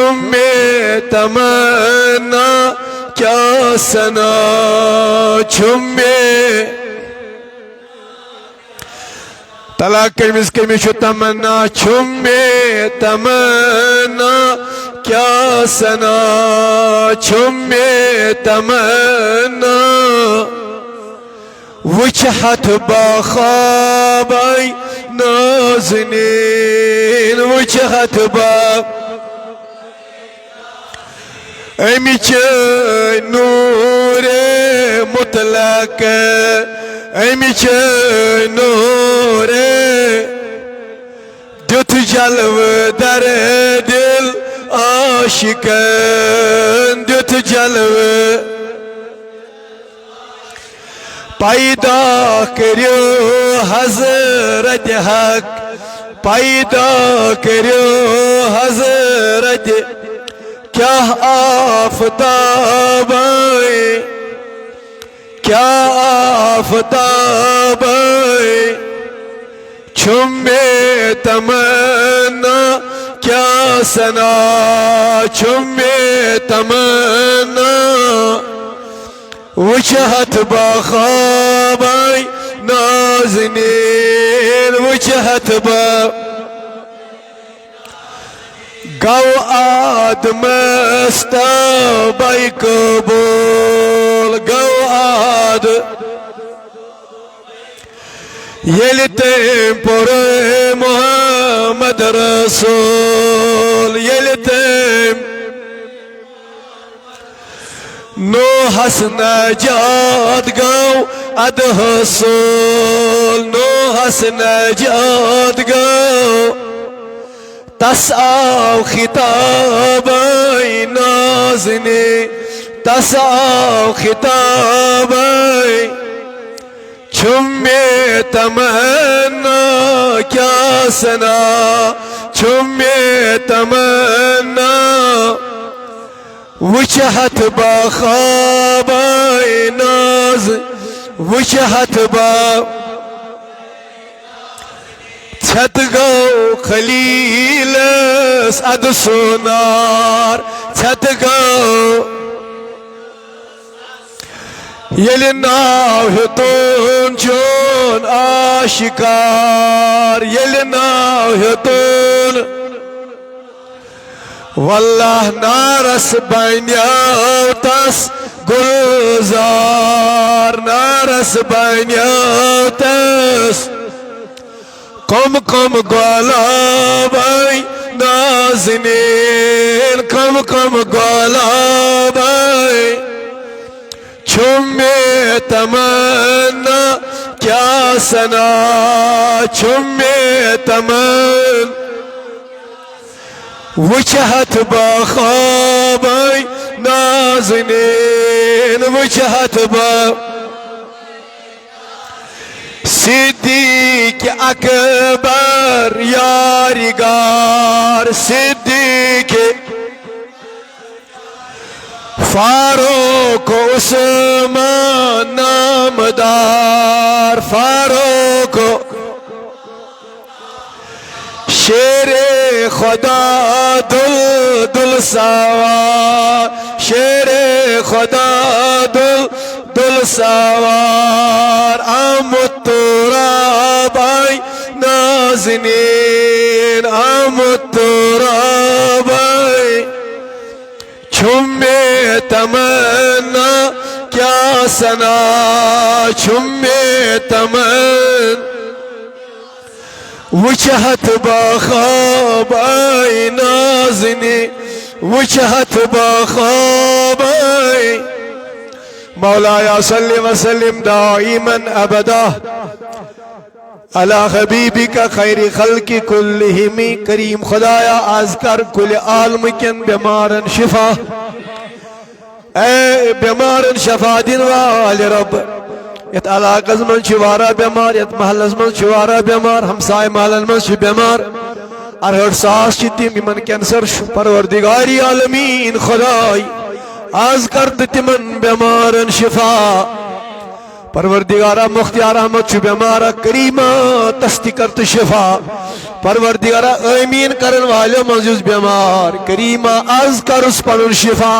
چھمے تمنا کیا سنا چھمے طلاق کمی شو تمنا چھمے تمنا کیا سنا چھمے تمنا وجهت بخابي نازنين وجهت امي نور مطلق امي نور دت جلو در دل عاشقان دت جلو پیدا کریو حضرت حق پیدا کریو حضرت کیا آفتاب کیا آفتاب چھمے تمنا کیا سنا چھمے تمنا وجهت بخابي نازنين وجهت قواد مستبي قبول قواد يلتم پر محمد رسول يلتم نوحس نجات گو اد حصول نوحس نجات گو تسعو خطابي نازني تسعو خطابي چھمے تمنا کیا سنا چھمے تمنا وجهت بخابي ناز وجهت تھتگو خلیلس اد سونار تھتگو یلی ناو ہتون چون آشکار یلی ناو ہتون واللہ نارس بینیو تس گلزار نارس بینیو تس قم گلابی نازنین قم گلابی چھمے تمنا کیا سنا چھمے تمنا وجهت بخابي نازنين وجهت صديق أكبر يارغار صديق فاروق عثمان نامدار فاروق شیر خدا دل سوار شیر خدا دل سوار آمد ترابی نازنین آمد ترابی چھمے تمنا کیا سنا چھمے تمنا وجهت بخابي نازني وجهت بخابي مولاي صل وسلم دائما أبدا على حبيبك خير خلق كلهم کریم خدایا آز کر کل عالم کن بیمارن شفا اے بیمارن شفا دن وال رب یت علاقس من وارا بیمار یت محلس من وارا بیمار ہمسائے محلن من بیمار ارہٹ ساس تم یمن کینسر پروردگاری عالمین خدای آز کر تمن بیمارن شفا پروردگارہ مختار احمد چھ بیمارہ کریمہ تستی کرت شفا پروردگارہ آمین کرن والے منزوز بیمار کریمہ از کرس پنن شفا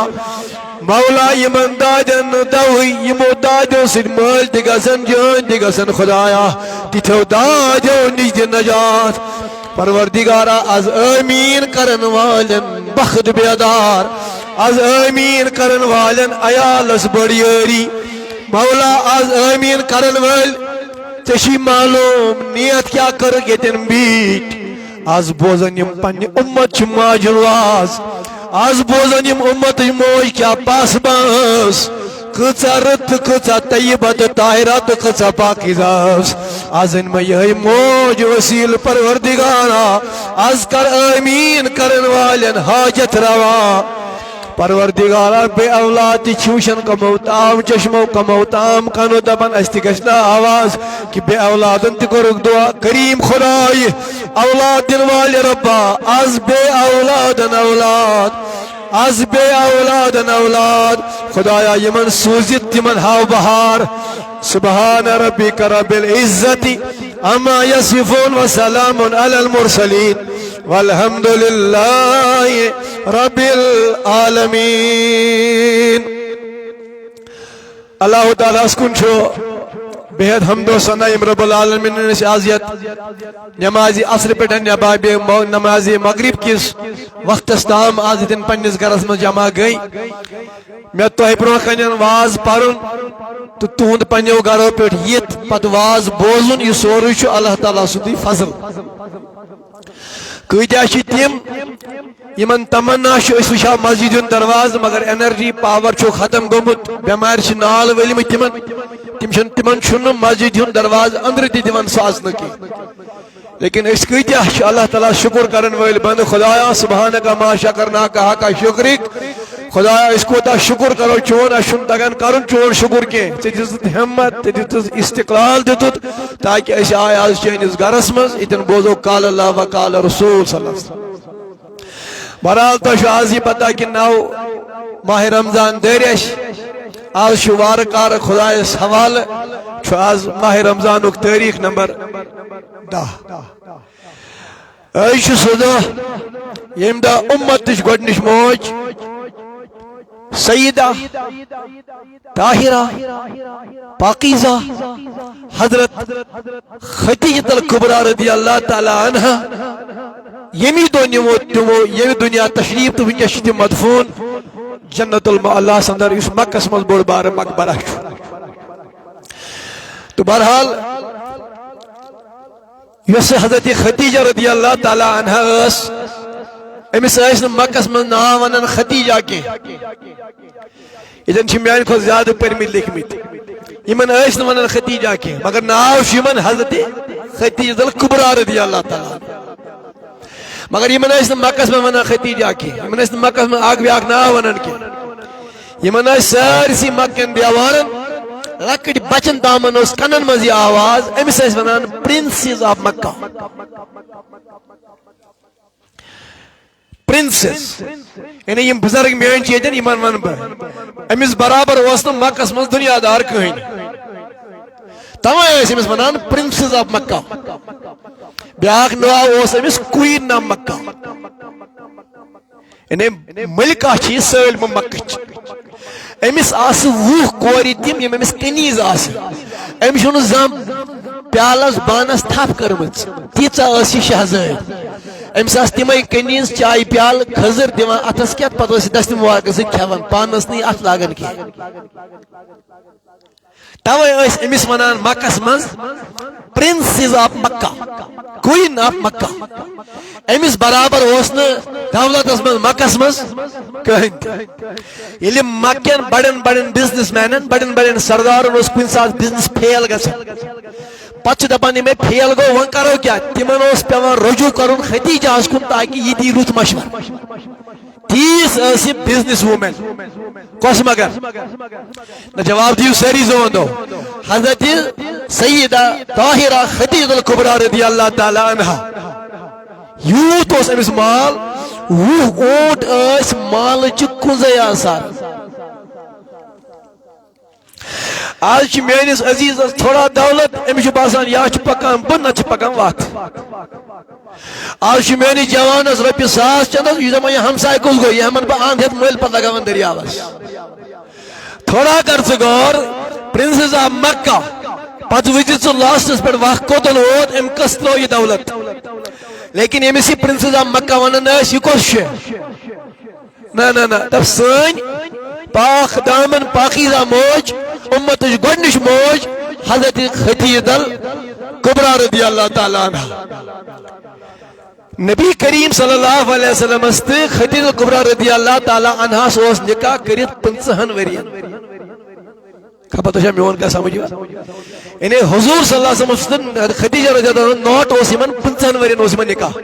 مولا یمن دادن دوی یمو دادو سن مال دی گسن جان دی گسن خدایا تیتھو دادو نش دی نجات پروردگارہ از آمین کرن والن بخت بیدار از آمین کرن والن عیالس بڑیاری مولا از آمین کرن وال تشی معلوم نیت کیا کر گیتن بیٹ از بوزن یم پنی امت چھ ماجن واز از بوزن یم امت موج کیا پاس باس کچا رت کچا طیبت طاہرات کچا پاکیزاس از ان میں یہ موج وسیل پروردگارا از کر آمین کرن والن حاجت روا پروردگارا بے اولاد چوشن کموتام چشمو کموتام کنو دبن استی گشنا آواز کہ بے اولادن تکرک دعا کریم خدای اولاد دن والی ربا از بے اولادن اولاد از بے اولادن اولاد خدایا یمن سوزت یمن ہاو بہار سبحان ربک رب العزت اما یصفون وسلام علی المرسلین والحمد للہ رب العالمین اللہ تعالیٰ اسکن چھو بہت حمد و ثنا رب العالمین نے عازیت نماز عصر پہ نباب نماز مغرب کس وقت تام آز دن پنس گرس من جمع گئی میں تہ برو کن واز پرن تو تہد پنو گرو پہ یت پت واز بوزن یہ سوری اللہ تعالیٰ سندی فضل کتیا تم یمن تمنا وچا مسجد درواز مگر انرجی پاور چھو ختم گومت بیمار نال ولمت تمن چھن مسجد ہند درواز اندر تہ دان سازن کی لیکن اس کتیا اللہ تعالیٰ شکر کرن ول بند خدایا سبحانک ما شکرناک حق شکرک خدایا اس کو تا شکر کرو چون اشن تگن کرن چون شکر کے دت ہمت دت استقلال دتت تاکہ اس آئے آز چینس گرس مز اتن بوزو قال اللہ و قال رسول صلی اللہ علیہ وسلم بہرحال تو آز یہ پتہ کہ نو ماہ رمضان دریش آز شوار کار خدا اس حوالہ آز ماہ رمضان تاریخ نمبر 10 ایش صدا یم دا امتش گوڈنش موج سیدہ طاہرہ پاکیزہ حضرت خدیجہ الکبریٰ رضی اللہ تعالی عنہ یمی یمی دنیا تشریف تو ونکس مدفون جنت المعلا اندر اس مکس مز بوڑ بار مقبرہ تو بہرحال یس حضرت خدیجہ رضی اللہ تعالی عنہ امس مکس من نا ونان خدیجہ کی اتن میان کھو زیادہ پرمت لکھمت یمن ونان خدیجہ کی مگر ناو یمن حضرت خدیجہ الکبریٰ رضی اللہ تعالی مگر یمن مکس من ونان خدیجہ کی یمن مکس من آگ بیاک نا ونان کی یمن سارسی مکن بیوارن لکٹ بچن دامن اس کنن مزی آواز امس ونان پرنسز آف مکہ پرنسس یعنی یم بزرگ میان چیتن ایمان ون بہ امس برابر اس مکس مز دنیا دار کہین توے امس ونان پرنسز آف مکہ بیاکھ ناو اس امس کوئین نام مکہ یعنی ملکہ چھ سالم مکہ امس آس وُہ کورِ تم یم امس کنیز آس امس چھُنہٕ زم پیالس بانس تھپ کٔرمٕژ تیٖژاہ ٲس یہِ شہزٲدۍ امس آس تمے کنیز چائے پیال کھزر دِوان اتھس کیٛاہ پتہٕ ٲس دستہِ مُبارکہٕ سۭتۍ کھٮ۪وان پانس نہٕ اتھ لاگان کینٛہہ توے ٲسۍ أمِس ونان مکس منٛز princess of Mecca queen of Mecca امس برابر اوس نہٕ دولتس منٛز مکس منٛز کٕہٕنۍ تہِ ییٚلہِ مکٮ۪ن بڑٮ۪ن بڑٮ۪ن بزنس مینن بڑٮ۪ن بڑٮ۪ن سردارن اوس کُنہِ ساتہٕ بزنس فیل گژھان پتہٕ چھِ دپان یِمے فیل گوٚو وۄنۍ کرو کیٛاہ تِمن اوس پیوان رجوع کرُن خدیجہس کُن تاکہِ یہِ دی رُت مشورٕ تیٖژ ٲس یہِ بزنس وومین کۄس مگر نہ جواب دِیِو سٲری زون دو حضرت سیدہ طاہرہ خدیجہ الکبریٰ رضی اللہ تعالی عنہا یوٗت اوس أمِس مال 20 اوٗنٹ ٲسۍ مالٕچہِ کُنزے آسان آج میانس عزیز تھوڑا دولت امس باسان یا پکان بن نہ پکان وات آج میانس جوانس رۄپیہِ 1,000 چندس یہ دپان یہ ہمسائے کس گو یہ ہمن بہ اند ہیت مل پتہ لگاون دریاوس تھوڑا کر ژٕ غور پرنسز آف مکہ پتہ وچ ژٕ لاسٹس پہ وق کوتن ووت ام کس لو یہ دولت لیکن یمس یہ پرنسز آف مکہ ونان یہ کس نہ دپ سن پاک دامن پاکیزہ موج امت گۄڈنِچ موج حضرت خدیجہ الکبریٰ رضی اللہ تعالیٰ عنہ نبی کریم صلی اللہ علیہ وسلم تو خدیجہ الکبریٰ رضی اللہ تعالیٰ عنہ اس نکاح کرت 50 ورین خبر تو میون کیا سمجھ یعنی حضور صلی اللہ علیہ وسلم خدیجہ رضی اللہ عنہ نوٹ اس 50 ورین اس نکاح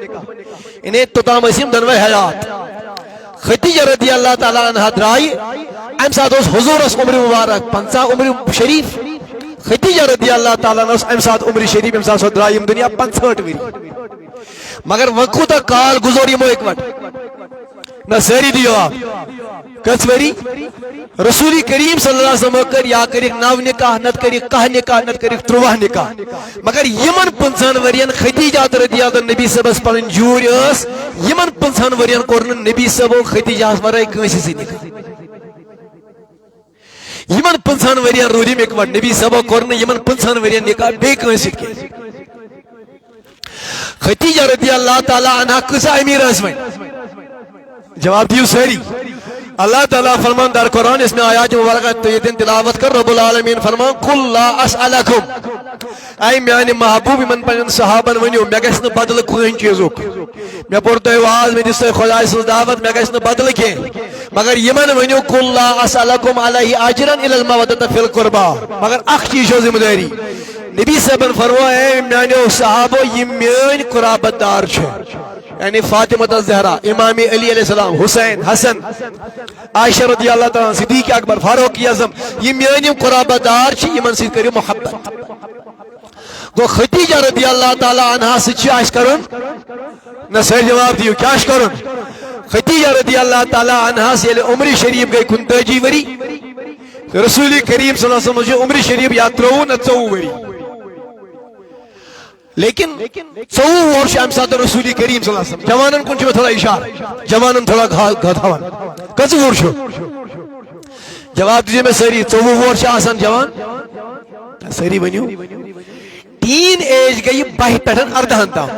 یعنی توتام اسم دنوے حیات خدیجہ رضی اللہ تعالیٰ عنہ درائی ام سات حضور اس عمر مبارک 50 عمر شریف خدیجہ رضی اللہ تعالیٰ عنہ ام سات عمر شریف ام سات درائی دنیا 65 وری مگر وقت کال گزور یمو ایک وقت نہ ساری دیو آپ کس وری رسول کریم صلی اللہ علیہ وسلم کر یا کر 9 نکاح نت کر 10 نکاح نت کر 13 نکاح مگر یمن 50 ورین خدیجہ رضی اللہ عنہ نبی صاحب پن جور اس یمن 50 ورین کور نبی صاحب خدیجہ ورائے کٲنٛسہِ سۭتۍ نکاح یمن 50 ورین روٗدِم اِکہٕ وٹہٕ نبی صاحب کور یمن 50 ورین نکاح بیٚیہِ کٲنٛسہِ سۭتۍ کینٛہہ خدیجہ رضی اللہ تعالیٰ عنہ کۭژاہ امیر ٲس وۄنۍ جواب دیو ساری اللہ تعالیٰ فرمان در قرآن اس میں آیات مبارکہ یہ دن تلاوت کر رب العالمین فرمان قل لا اسألکم اے میانی محبوب من پنن صحابن ونیو میں گژھِ نہٕ بدل کٕہٕنۍ چیٖزُک مےٚ پوٚر تۄہہِ واز مےٚ دِژ تۄہہِ خۄداے سٕنٛز دعوت مےٚ گژھِ نہٕ بدل کینٛہہ مگر یمن ونیو قل لا اسألکم علیہ اجرا الا المودۃ فی القربى مگر اکھ چیٖز چھو ذمہ داری نبی صاحبن فرمو اے میانیو صحابو یہ میٲنۍ قرابت دار چھِ یعنی فاطمہ الزہرا امام علی علیہ السلام حسین حسن عائشہ رضی اللہ تعالیٰ صدیق اکبر فاروق اعظم یہ میانیم قرابت دار چھ یمن سۭتۍ کٔرِو محبت گو خدیجہ رضی اللہ تعالیٰ عنہ سۭتۍ چھِ اَسہِ کرُن نہ سٲری جواب دیو کیٛاہ چھُ کرُن خدیجہ رضی اللہ تعالیٰ عنہس ییٚلہِ عمر شریف گٔے 35 ؤری رسول کریم صلی اللہ علیہ وسلم چھُ عمر شریف یا 53 نہ 24 ؤری لیکن 24 وُہُر ام سات رسول کریم صلی اللہ علیہ وسلم جوانن کن تھوڑا اشارہ جوانن تھوڑا گھاوان کٔژ وُہُر چھُ جواب دیجیے میں ساری 24 وُہُر آسان جوان ساری ؤنِو ٹین ایج گئی 12 پٮ۪ٹھ 14 تام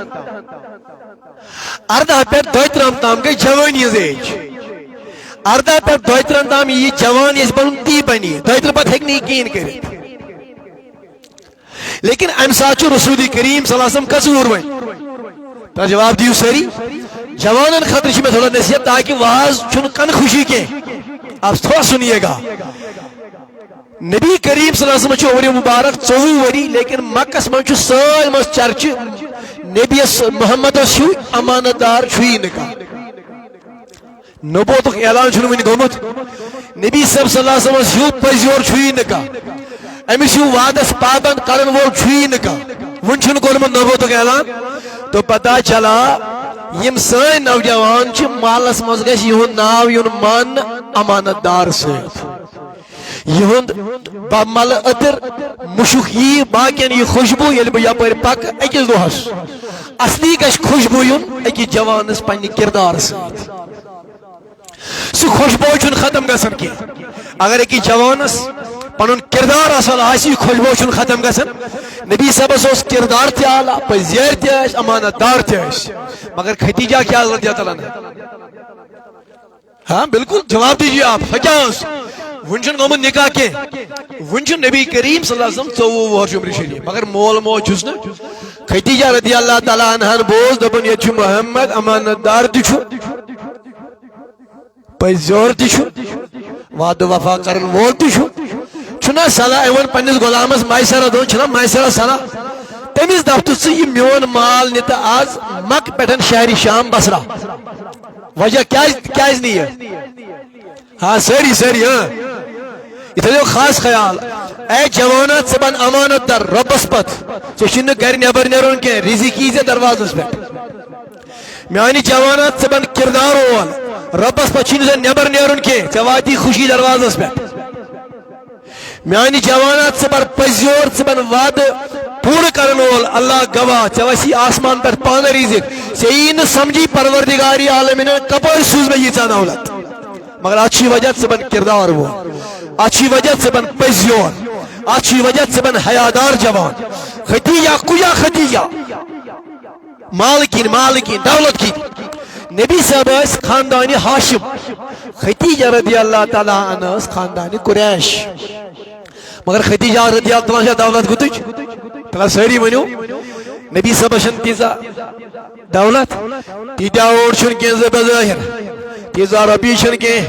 14 پٮ۪ٹھ 32 تام گئی جوانی ہٕنٛز ایج 14 پٮ۪ٹھ 32 تام یہِ جوان ییٚژھِ بنُن تی بنہِ 32 پتہٕ ہیٚکہِ نہٕ یہِ کِہیٖنۍ کٔرِتھ لیکن ام سات رسول کریم صلی اللہ علیہ وسلم کس وُہُر وۄنۍ تو جواب دیو ساری جوانن خاطر چھ میں تھوڑا نصیحت تاکہ واز چھن کن خوشی کے آپ تھوڑا سنیے گا نبی کریم صلی اللہ علیہ وسلم عمر مبارک 24 ؤری لیکن مکس من سالم چرچہ نبی محمد امانت دار چھُی نکاح نبوتک اعلان چھُنہٕ وٕنہِ گوٚمُت نبی صاحب صلی اللہ علیہ وسلم پٔزیور چھُی نکاح امس وعدس پابند کرن وول چھُی نکاح ون چھُنہٕ کوٚرمُت نبوتک اعلان تو پتہ چلا یم سٲنۍ نوجوان چھِ مالس منٛز گژھِ یِہُنٛد ناو یُن ماننہٕ امانت دار سۭتۍ یِہُنٛد ملہٕ أدٕر مُشُک یی باقین یہِ خوشبوٗ ییٚلہِ بہٕ یپٲرۍ پکہٕ أکِس دۄہس اصلی گژھِ خوشبوٗ یُن أکِس جوانس پننہِ کردار سۭتۍ سُہ خوشبوٗ چھُنہٕ ختم گژھان کینٛہہ اگر أکِس جوانس پنن کردار اصل آسی خوشبو چھُنہٕ ختم گژھان نبی صاحبس اوس کردار تہِ اعلیٰ پٔزیر تہِ ٲسۍ امانت دار تہِ ٲسۍ مگر خدیجہ کیا رضی اللہ عنہ ہاں بالکل جواب دیجیے آپ کیا ون چھُنہٕ گوٚمُت نکاح کینٛہہ ون چھُ نبی کریم صلی اللہ علیہ وسلم 24 وُہُر چھُ عمر شریف مگر مول موج چھُس نہٕ خدیجہ رضی اللہ تعالیٰ عنہن بوز دوٚپُن ییٚتہِ چھُ محمد امانت دار تہِ چھُ پٔزیور تہِ چھُ وعدٕ وفا کرن وول تہِ چھُ چھُنا صلاح یِوان پننس غلامس میسرہ دون چھُنا میسرہ صلاح تٔمِس دپ تہٕ ژٕ یہِ میون مال نہِ تہٕ آز مکہ پٮ۪ٹھ شہرِ شام بصرہ وجہ کیازِ نِیہِ ہاں سٲری ہاں یہ تھٲیِو خاص خیال اے جوانا ژٕ بن امانت دار رۄبس پتھ ژےٚ چھُے نہٕ گرِ نٮ۪بر نیرُن کینٛہہ رِزق یی ژےٚ دروازس پٮ۪ٹھ میانہِ جوانا ژٕ بن کردار وول رۄبس پتھ چھُے نہٕ ژےٚ نٮ۪بر نیرُن کینٛہہ ژےٚ واتی خوشی دروازس پٮ۪ٹھ میانی جوانات سے بر پزیور سے بن وعد پور کرن وول اللہ گواہ چوسی آسمان پر پان رزق سین سمجھی پروردگاری عالمین کپر سوز میں یہ چانا دولت مگر اچھی وجہ سے بن کردار وہ اچھی وجہ سے بن پزیور اچھی وجہ سے بن حیادار جوان خدیجہ کویا خدیجہ مالکین دولت کی نبی صاحب اس خاندانی ہاشم خدیجہ رضی اللہ تعالی عنہ اس خاندانی قریش مگر خدیجہ رضی اللہ عنہ دولت گتج تلا ساری ونیو نبی صاحب شن تیزا دولت تیتا اور شن کے بظاہر تیزا ربی شن کے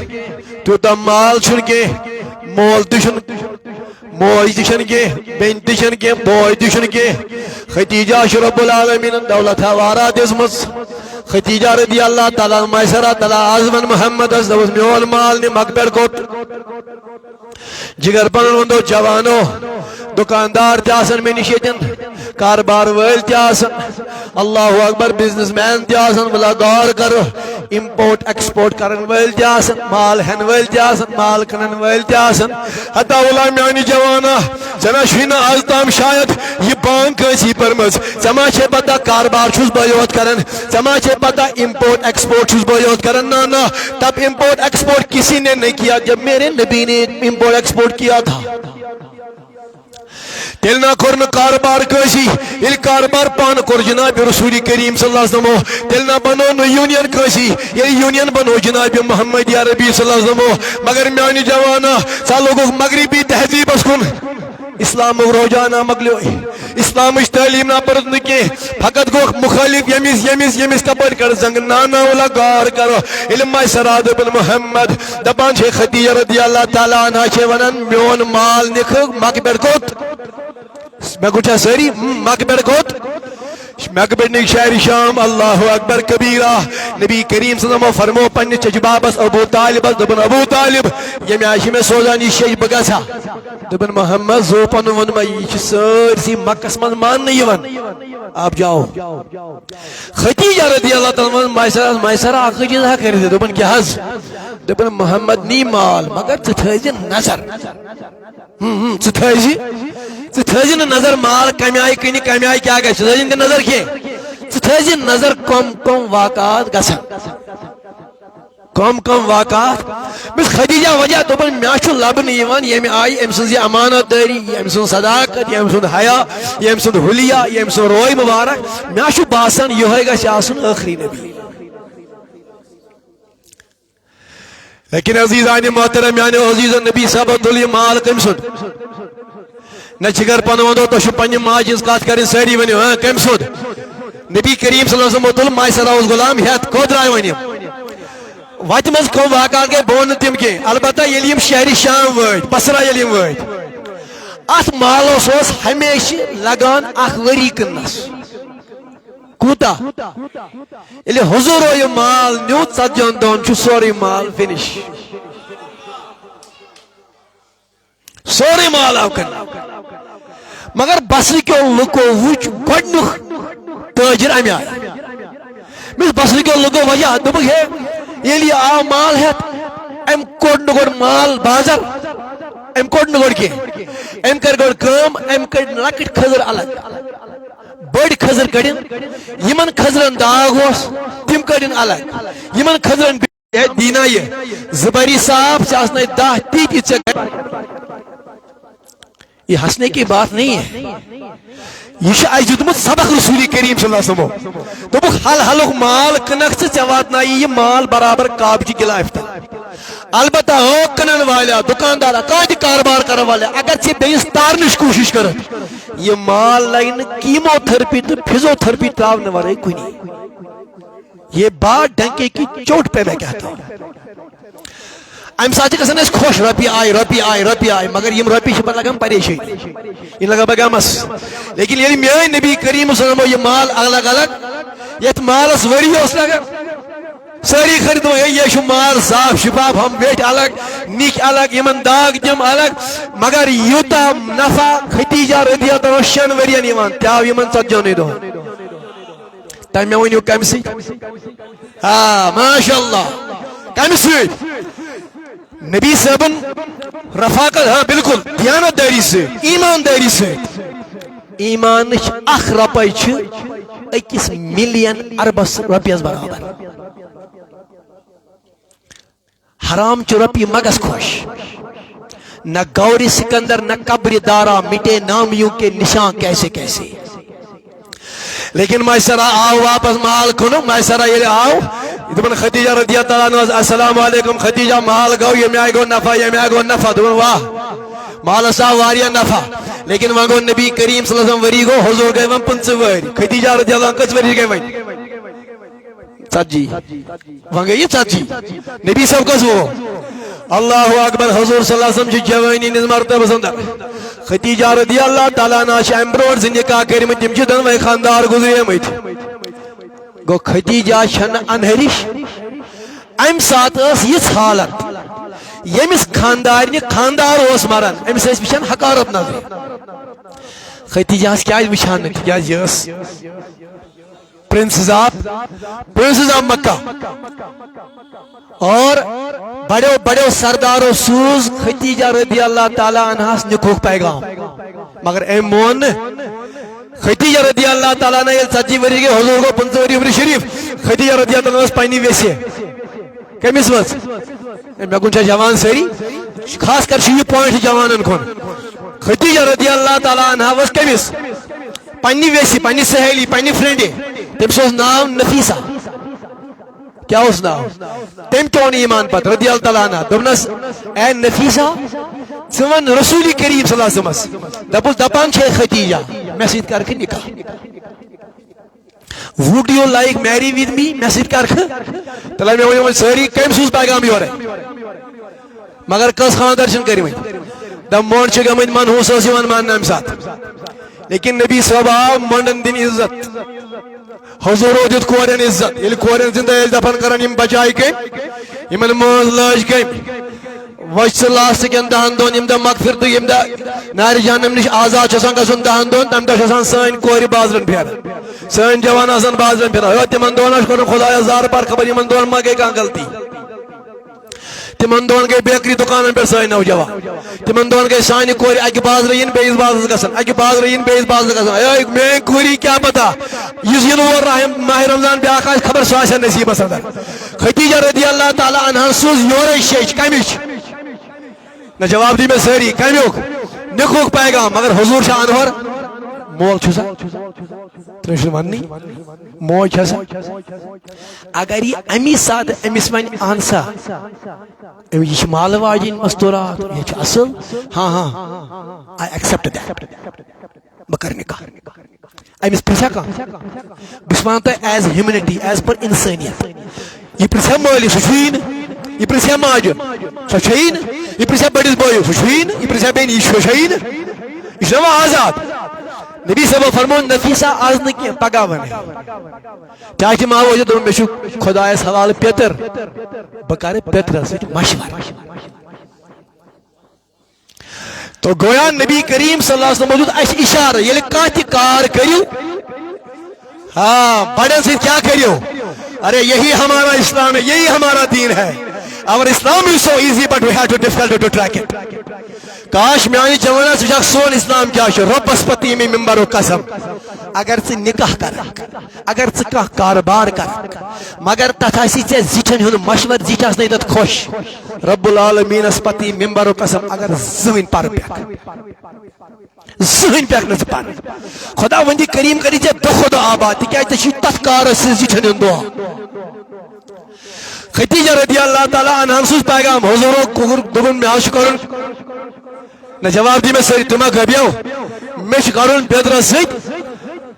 تو مال شن کے مول دشن موج دشن کے بین دشن کے بوج دشن کے خدیجہ رب العالمین دولت وارا دزمس خدیجہ رضی اللہ تعالیٰ میسرہ تعالیٰ آزمن محمد اس دوز میول مال نے مقبر کوت جگر پنن وندو جوانو دکاندار تیاسن میں نشیتن کاربار ویل تیاسن اللہ اکبر بزنس مین تیاسن ولادار کر امپورٹ ایکسپورٹ کرن ویل تیاسن مال ہن ویل تیاسن مال کنن ویل تیاسن حتی اولا میانی جوانا چنا شوینا آز تام شاید یہ بانک کسی پرمز چما چھے پتا کاربار چھوز بایوت کرن چما چھے پتا امپورٹ ایکسپورٹ چھوز بایوت کرن نا تب امپورٹ ایکسپورٹ کسی نے نہیں کیا جب میرے نبی نے امپورٹ ایکسپورٹ کیا تھا تیلنا کرن کاربار کسی یہ کاربار پان کر جناب رسول کریم صلی اللہ علیہ وسلم تیلنا بنو نو یونین کسی یہ یونین بنو جناب محمد عربی صلی اللہ علیہ وسلم مگر میانی جوانا سالوں مغربی تہذیب اس کن اسلام روجانا مگلو اسلام تعلیم نہ پرد نکے فقط گو مخالف یمیز کپر کر زنگ نانا ولا گار کرو علم سراد بن محمد دبان چھے خدیجہ رضی اللہ تعالیٰ عنہ چھے ونن میون مال نکھ مقبر کوت میں کچھا سری مقبر کوت مقبر نک شہر شام اللہ اکبر کبیرہ نبی کریم صلی اللہ علیہ وسلم فرمو پنی چجبابس ابو طالب دبن ابو طالب یہ معاشی میں سوزانی شیش بگسا دبن محمد زو پنو ون میں یہ سر سی مکس من مان نہیں ون آپ جاؤ خدیجہ رضی اللہ تعالیٰ مائسرہ آخر چیز کر دے دبن کیا حض دبن محمد نی مال مگر تتھیزی نظر تتھیزی نظر مال کمی آئی کنی کمی آئی کیا گئی تتھیزی نظر کیے تتھیزی نظر کم واقعات گسن کم واقعات بس خدیجہ وجہ تو بل میاشو لبن ایوان یہ میں آئی امسن زی امانت داری یہ امسن صداقت یہ امسن حیاء یہ امسن حلیہ یہ امسن روئی مبارک میاشو باسن یہ ہوئے گا شاسن آخری نبی لیکن عزیزان محترم یعنی عزیز نبی صاحب دلی مال کم سن نہ چگر پنوندو تو شو پنی ماجز کات کریں ساری ونی کم سن نبی کریم صلی اللہ علیہ وسلم دل مائی سراؤز غلام ہیت کود رائے ونی وات مز کو واقع کے بون تم کے البتہ یلیم شہر شام وائد بصرہ یلیم وائد ات مالو سوس ہمیشہ لگان اخ وری کنس کوتا یلی حضور یہ مال نیو ژتجن دون چھ سوری مال فنش سوری مال آو کر مگر بصری کے لکو وچ گڈنک تاجر امی آئی مس بصری کے لکو وجہ دبک ہے یلی آو مال ہے ام کوڑ نگوڑ مال بازر ام کوڑ نگوڑ کی ام کر گوڑ کام ام کر لکٹ خضر الگ بڑ خضر کڑن یمن خضرن داغ ہوس تم کڑن الگ یمن خضرن دینا یہ زبری صاحب سے آسنا 10 تی چکر یہ ہنسنے کی بات نہیں ہے یہ شاید جدمت سبق رسول کریم صلی اللہ علیہ وسلم تو بک حل حلق مال کنک سے چواتنا یہ مال برابر کاب کی گلائفتا البتہ ہو کنن والا دکاندارا کاج کاربار کرنے والے اگر سے بیس تارنش کوشش کرت یہ مال لائن کیمو تھرپی تو فیزو تھرپی تراؤنے والے کوئی نہیں یہ بات ڈنکے کی چوٹ پہ میں کہتا ہوں ام ساتھ گژھان اس خوش رۄپیہِ آیہِ مگر یم رۄپیہِ چھِ پتہٕ لگان پریشٲنی یہ لگا بگامس لیکن ییٚلہِ میٲنۍ نبی کریم صلی اللہ علیہ وسلم یہ مال الگ الگ یتھ مالس ؤری اوس لگان ساری خریدو یہ چھُ مال صاف شفاف ہم ویٹ الگ نِکۍ الگ یمن داغ دم الگ مگر یوٗتاہ نفع خدیجہ رضی اللہ عنہ 6 ؤرین یوان تہِ آو یمن 40 دۄہن تۄہہِ مےٚ ؤنِو کمہِ سۭتۍ ماشاء اللہ کمہِ سۭتۍ نبی صاحبن رفاقت ہاں بالکل دیانت داری سے ایمانداری سے ایمان اخ رپے اکس ملین اربس رپیس برابر حرام چ رپی مگس خوش نہ گوری سکندر نہ قبر دارا مٹے نامیوں کے نشان کیسے کیسے لیکن میسرہ آو واپس مال کھنو میسرہ یہ آو دپن خدیجہ رضی اللہ عنہ السلام علیکم خدیجہ مال گو یہ میں گو نفع یہ میں گو نفع دپن واہ مال سا واریا نفع لیکن وہاں گو نبی کریم صلی اللہ علیہ وسلم وری گو حضور گئے وہاں 5 وری خدیجہ رضی اللہ عنہ کس وری گئے وہاں ژتجی وہاں گئی 40 نبی صاحب کس وہ اللہ اکبر حضور صلی اللہ علیہ وسلم جوانی نز مرتبہ اندر خدیجہ رضی اللہ تعالیٰ عنہ ام برونٹ سے نکاح کرمت تم دونوے خاندار گزریمت گو خدیجہ چھن انہرش ام سات اس حالت یمس خاندار خاندار اس مران امس وچان حقارت نظر خدیجہ کیا وچان کیا یس پرنسز آف مکہ اور بڑے سرداروں سوز خدیجہ رضی اللہ تعالیٰ عنہ نکوح پیغام مگر ایم مون خدیجہ رضی اللہ تعالیٰ عنہ 40 وری کے حضور کو 5 وری عمر شریف خدیجہ رضی اللہ عنہ پانی ویسے کمس مز میں کن جوان سری خاص کر یہ پوائنٹ جوانن کن خدیجہ رضی اللہ تعالیٰ عنہ وس کمس پانی ویسی پانی سہیلی پانی فرینڈ تمس نام نفیسہ کیا اس نام تم کیوں نہیں ایمان پت رضی اللہ تعالیٰ عنہ دبنس اے نفیسہ ثمن رسول کریم صلی اللہ علیہ وسلم دپان چھے خدیجہ میں سید کر کے نکاح would you like marry with me میں سید کر کے تلا میں وہ ساری کم سوز پیغام بھی ہو رہے مگر کس خاندار چھن کری دم مون چھ گمن منحوس اس یوان مان نام ساتھ لیکن نبی صاحب منڈن دین عزت حضور دیت کورن عزت یل کورن زندہ دفن کرن یم بچائی کے یمن موز لاج کے وچ لاسٹ کن دہن دون یم دا مغفرت یم دا نار جہنم نش آزاد چھسان گژھن دہن دون تم دہ چھسان سٲنۍ کورِ بازرن پھیران سٲنۍ جوان آسان بازرن پھیران تمن دون کوٚرُن خدایا زار پار خبر یمن دون ما گٔے کانٛہہ غلطی تمن دون گئی بیکری دکانن پہ سٲنۍ نوجوان تمن دون گئی سانہِ کورِ اکہِ بازرٕ یِن بیٚیِس بازرس گژھن اکہِ بازرٕ یِن بیٚیِس بازرس گژھن اے میٲنۍ کوری کیا پتہ یُس یِنہٕ اور ماہ رمضان بیاکھ آسہِ خبر سُہ آسیا نصیٖبس اندر خدیجہ رضی اللہ تعالیٰ عنہ سوز یورے شیچ کمِچ نہ جواب دی میں ساری کمیوک نکوح پیغام مگر حضور شاہ انور مول چھسا ترشن ونی موج چھسا اگر یہ امی ساتھ امس ون آنسا یہ مال واجن مستورات یہ اصل ہاں ہاں آئی ایکسپٹ دیٹ بکر نکاح امس پرسا کا بس وانتا ایز ہیومنٹی ایز پر انسانیت یہ پرسا مالی سچوین یہ پرسا ماج سچین یہ پرسا بڑس بوئی سچوین یہ پرسا بین یہ سچین یہ نو آزاد نبی صاحب فرمون نفیسہ آز نکی پگا بنے چاہتی ماں وہ جو میں خدا سوال پیتر بکارے پیتر سے مشور تو گویا نبی کریم صلی اللہ علیہ وسلم موجود ایس اشارہ یہ کانتی کار کریو ہاں بڑے سے کیا کریو ارے یہی ہمارا اسلام ہے یہی ہمارا دین ہے our Islam is so easy but we have to difficult to track it کاش میانی جوانا سجاک سون اسلام کیا شو ربس پتی میں ممبر و قسم اگر سے نکاح کر اگر سے کاربار کر مگر تتھاسی سے زیچن ہن مشور زیچاس نہیں تت خوش رب العالمین اس پتی ممبر و قسم اگر زمین پر پیک زمین پیک نہ پان خدا وندی کریم کری تے دو خدا آباد کیا تے تت کار سے زیچن ہن دو خدیجہ رضی اللہ تعالی عنہا سوز پیغام حضور کو دبن میں آش کرن نہ جواب دی میں سری تمہ گبیو مش کرن پیدر سید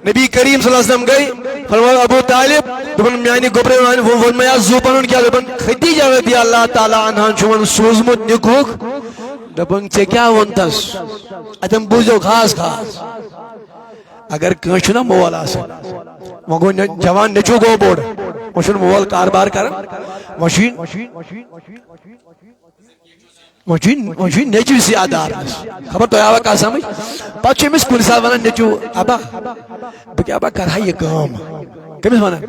نبی کریم صلی اللہ علیہ وسلم گئی فرمایا ابو طالب دبن میانی گبرے وہ ون میں زو پنن کیا دبن خدیجہ رضی اللہ تعالی عنہا چون سوزمت نکوک دبن چے کیا ونتس اتم بوزو خاص خاص اگر کنچ نہ مول آسن وہ جوان نچو گو بوڑ وشن مول کاربار کرن وشین نیچو سی آدار خبر تو آوا کا سمجھ پچھے مس کن سال ونن نیچو ابا بکی ابا کرہا یہ کام کمیس ونن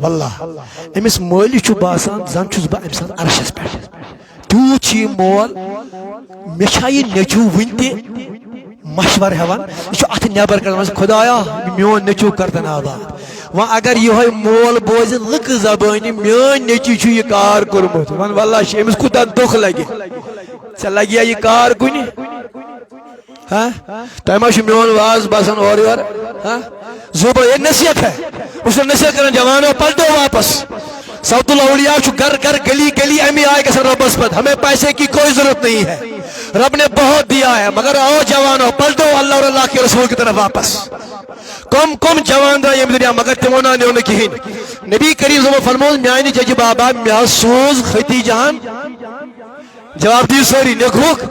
واللہ امس مولی چھو باسان زن چھوز با امسان عرشس پیٹ تیوت مول مے نیچو ون تہ مشور ہیوان یہ ات نبر کر خدایا میون نیچو کردن آباد وۄنۍ اگر یہ مول بوزِ لک زبانی میون نیچی یہ کار کورمت ون واللہ امس کوتاہ دکھ لگہ ژےٚ لگیا یہ کار کُنہِ ہاں تۄہہِ ما چھُ میون واز باسان اورٕ یورٕ ہاں زوبا یہ نصیحت ہے اس نے نصیحت کرنا جوانوں پلٹو واپس سعود الاولیاء چھو گھر گھر گلی گلی امی آئے گا سر ربس پت ہمیں پیسے کی کوئی ضرورت نہیں ہے رب نے بہت دیا ہے مگر آؤ جوانوں پلٹو اللہ اور اللہ کے رسول کی طرف واپس کم کم جوان دا یہ دنیا مگر تمونا نے انہیں کہین نبی کریم صلی اللہ علیہ وسلم میانی جج بابا میاں سوز خطی جہان جواب دی سوری نکھوک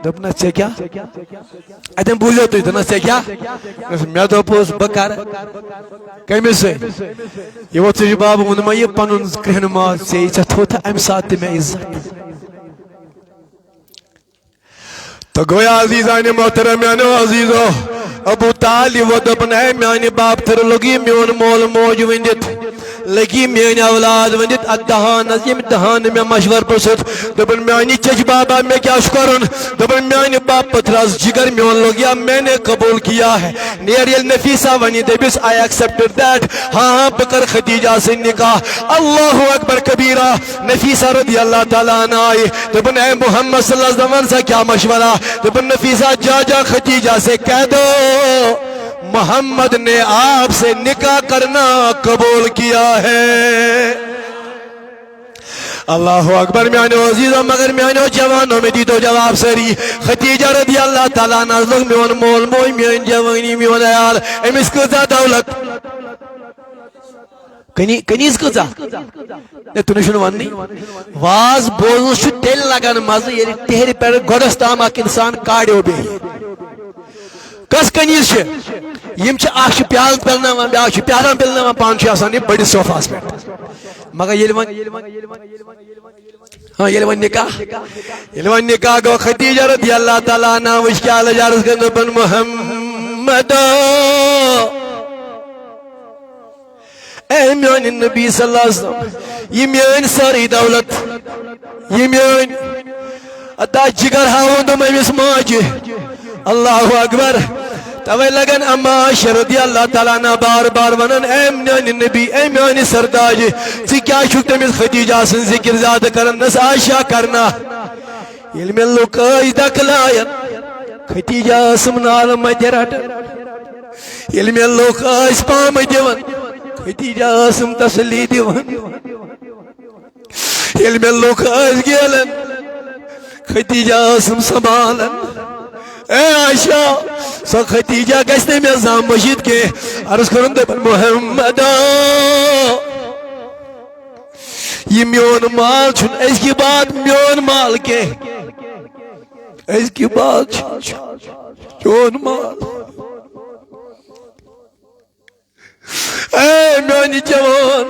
دپنا ژےٚ کیٛاہ اتٮ۪ن بوٗزیو تُہۍ دپنا ژےٚ کیٛاہ مےٚ دوٚپُس بہٕ کَرٕ کٔمِس سۭتۍ یہِ ووت ژٕ بابا ووٚن مےٚ یہِ پنُن کرٛہنہٕ ماز ژےٚ ژےٚ تھوٚوتھا اَمہِ ساتہٕ تہِ مےٚ عزت تو گویا عزیزان محترم میانو عزیزو ابو طالب و دپن ہے میانی باپ تھر لگی میون مول موج وندت لگی میانی اولاد وندت ادہان یم دہان میں مشور پرسد دپن میانی چچ بابا میں کیا شکرن دپن میانی باپ پتراز جگر میون لگیا میں نے قبول کیا ہے نیریل نفیسہ ونی دبس I accepted that ہاں بکر خدیجہ سے نکاح اللہ اکبر کبیرہ نفیسہ رضی اللہ تعالیٰ عنہ آئی دپن اے محمد صلی اللہ علیہ وسلم سے کیا مشورہ دپن نفیسہ جا خدیجہ سے کہہ دو محمد نے آپ سے نکاح کرنا قبول کیا ہے اللہ اکبر میانو عزیزو مگر میانو جوانوں میں دی تو جواب سری خدیجہ رضی اللہ تعالیٰ نازلک میون مول موی میون جوانی میون عیال امس کۭژاہ دولت کنیز کۭژاہ تُہۍ چھُنہٕ وَننٕے واز بوزنس چھُ تیٚلہِ لگان مزٕ ییٚلہِ ٹیہرِ پٮ۪ٹھ گۄڈس تام اکھ اِنسان کاڑیو بیٚیہِ کس کنیز چھِ یم چھِ اکھ چھِ پیالہٕ پِلناوان بیٛاکھ چھِ پیالن پِلناوان پانہٕ چھُ آسان یہِ بٔڑِس صوفاہس پٮ۪ٹھ مگر ییٚلہِ وۄنۍ نکاح گوٚو خدیجہ رضی اللہ تعالیٰ عنہ وٕچھ کیٛاہ لٔج عرض کرنہٕ دوٚپُن محمدو اے میٛانہِ نبی صلی اللہ علیہ وسلم یہ میٛٲنۍ سٲرٕے دولت یہ میٛٲنۍ اتا جگر ہاوُن دوٚپ أمِس ماجہِ اللہ اکبر توے لگن اما عائشہ رضی اللہ تعالیٰ عنہ بار بار ونن اے میانی نبی اے میانی سرداج ژٕ کیٛاہ چھُکھ تٔمِس خدیجہ سٕنٛز ذکر زیادٕ کران نس عائشہ کرنا ییٚلہِ مےٚ لُکھ ٲسۍ دکلاین خدیجہ ٲسٕم نالہٕ متہِ رٹان ییٚلہِ مےٚ لُکھ ٲسۍ پامہٕ دِوان خدیجہ ٲسٕم تسلی دِوان ییٚلہِ مےٚ لُکھ ٲسۍ گیلان خدیجہ ٲسٕم سنبھالان اے عائشہ سو خدیجہ گژھِ نہٕ مےٚ زانٛہہ مٔشِد کینٛہہ عرض کرُن دپن محمدو یہ میون مال چھُنہٕ أزکہِ بعد میون مال کینٛہہ أزکہِ بعد چھُ میون مال اے میانی جوان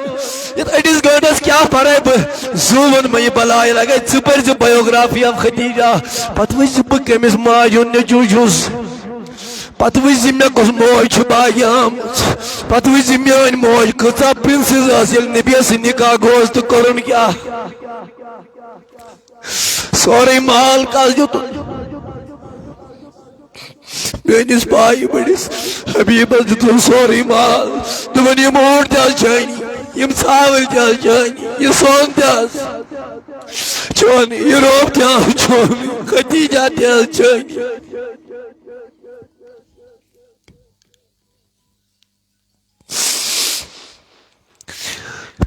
یتھ أڑِس گٲنٛٹس کیٛاہ پرے بہٕ زٕ ووٚن مےٚ یہِ بلاے لگے ژٕ پٔرۍ زِ بایوگرافی آف خدیجہ پتہٕ وٕچھ زِ بہٕ کٔمِس ماجہِ ہُنٛد نیٚچوٗ چھُس پتہٕ وٕچھ زِ مےٚ کۄس موج چھِ باگہِ آمٕژ پتہٕ وٕچھ زِ میٲنۍ موج کۭژاہ پرنسِز ٲس ییٚلہِ نبیَس سۭتۍ نکاح گوس تہٕ کوٚرُن کیٛاہ سورُے مال کس دیُتُن میٲنِس بایہِ بٔڑِس حبیٖبس دیُتُن سورُے مال دوٚپُن یِم اوٗنٛٹ تہِ حظ چٲنی یم ژھاوٕلۍ تہِ حظ چٲنی یہِ سۄن تہِ حظ چون یہِ روب تہِ حظ چون خدیجہ تہِ حظ چٲنی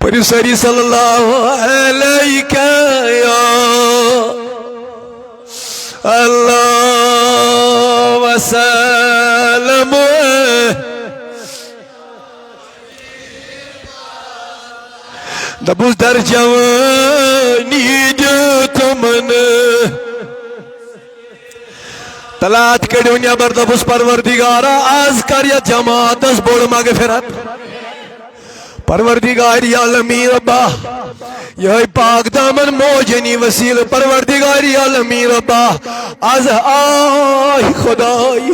پٔرِو سٲری صلی اللہ علیہ یا اللہ وسلم دبوس در جوانی دیتمن طلعت کڑیو نیبر دبوس پروردگارا آز کر یا جماعت اس بوڑ مغفرت پروردگاری عالمی ربا یہ پاک دامن موجنی وسیل پروردگاری عالمی ربا آز آئی خدای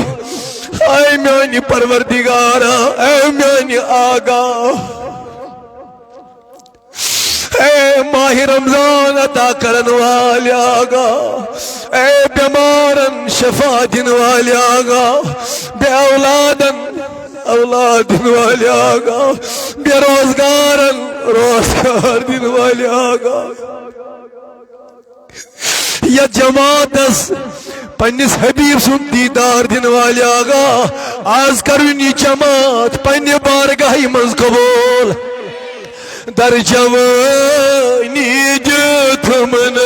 اے میانی پروردگارا اے میانی آگا اے ماہ رمضان عطا کرن والے آگا، اے بیمارن شفا دن والے آگا، بے اولادن اولاد دن والے آگا، بے روزگارن روزگار دن والے آگا، یا جماعتس پنس حبیب سن دیدار دن والے آگا، آز کرن یہ جماعت پنہ بارگاہی منز قبول، در جوانی جتمن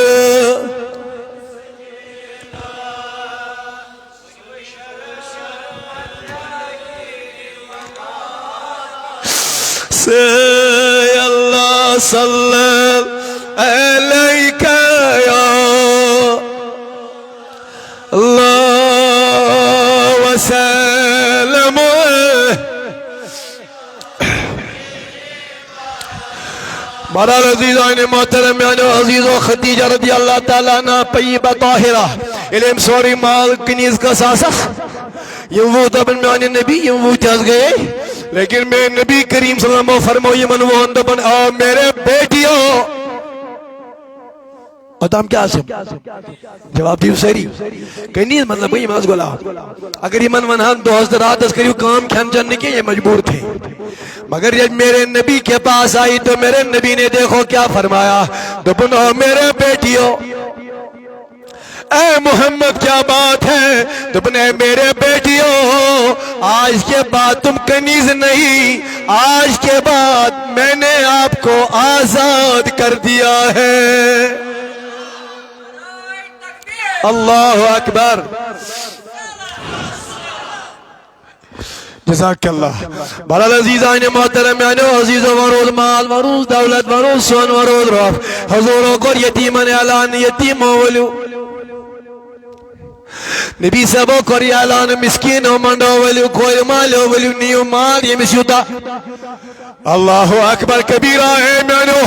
سے اللہ صلی علیک یا اللہ وسلم۔ بہرحال عزیزان محترم عزیز و خدیجہ رضی اللہ تعالیٰ عنہ طیبہ طاہرہ علم سوری مال کنیز کا ساسخ یم وہ دبن میانے نبی یم وہ تیز گئے، لیکن میں نبی کریم صلی اللہ علیہ وسلم فرموئی من وہ دبن آ میرے بیٹیوں اتام کیا سم جواب دیو سری کنیز مطلب یہ ماز گولا اگر یہ من ونہان دوست رات اس کریو کام کھن جننے کے یہ مجبور تھے، مگر جب میرے نبی کے پاس آئی تو میرے نبی نے دیکھو کیا فرمایا، دبن او میرے بیٹیوں اے محمد کیا بات ہے، دبن اے میرے بیٹیوں آج کے بعد تم کنیز نہیں، آج کے بعد میں نے آپ کو آزاد کر دیا ہے۔ اللہ اکبر، جزاک اللہ۔ بہرحال عزیزان محترم عزیز ورود مال ورود دولت ورود سون ورود رف حضوروں کو یتیمن اعلان یتیم ولو نبی صاحبوں کو اعلان مسکین منڈو ولو کوئی مال ولو نیو مال یہ مسیوتا۔ اللہ اکبر کبیرہ ہے مینو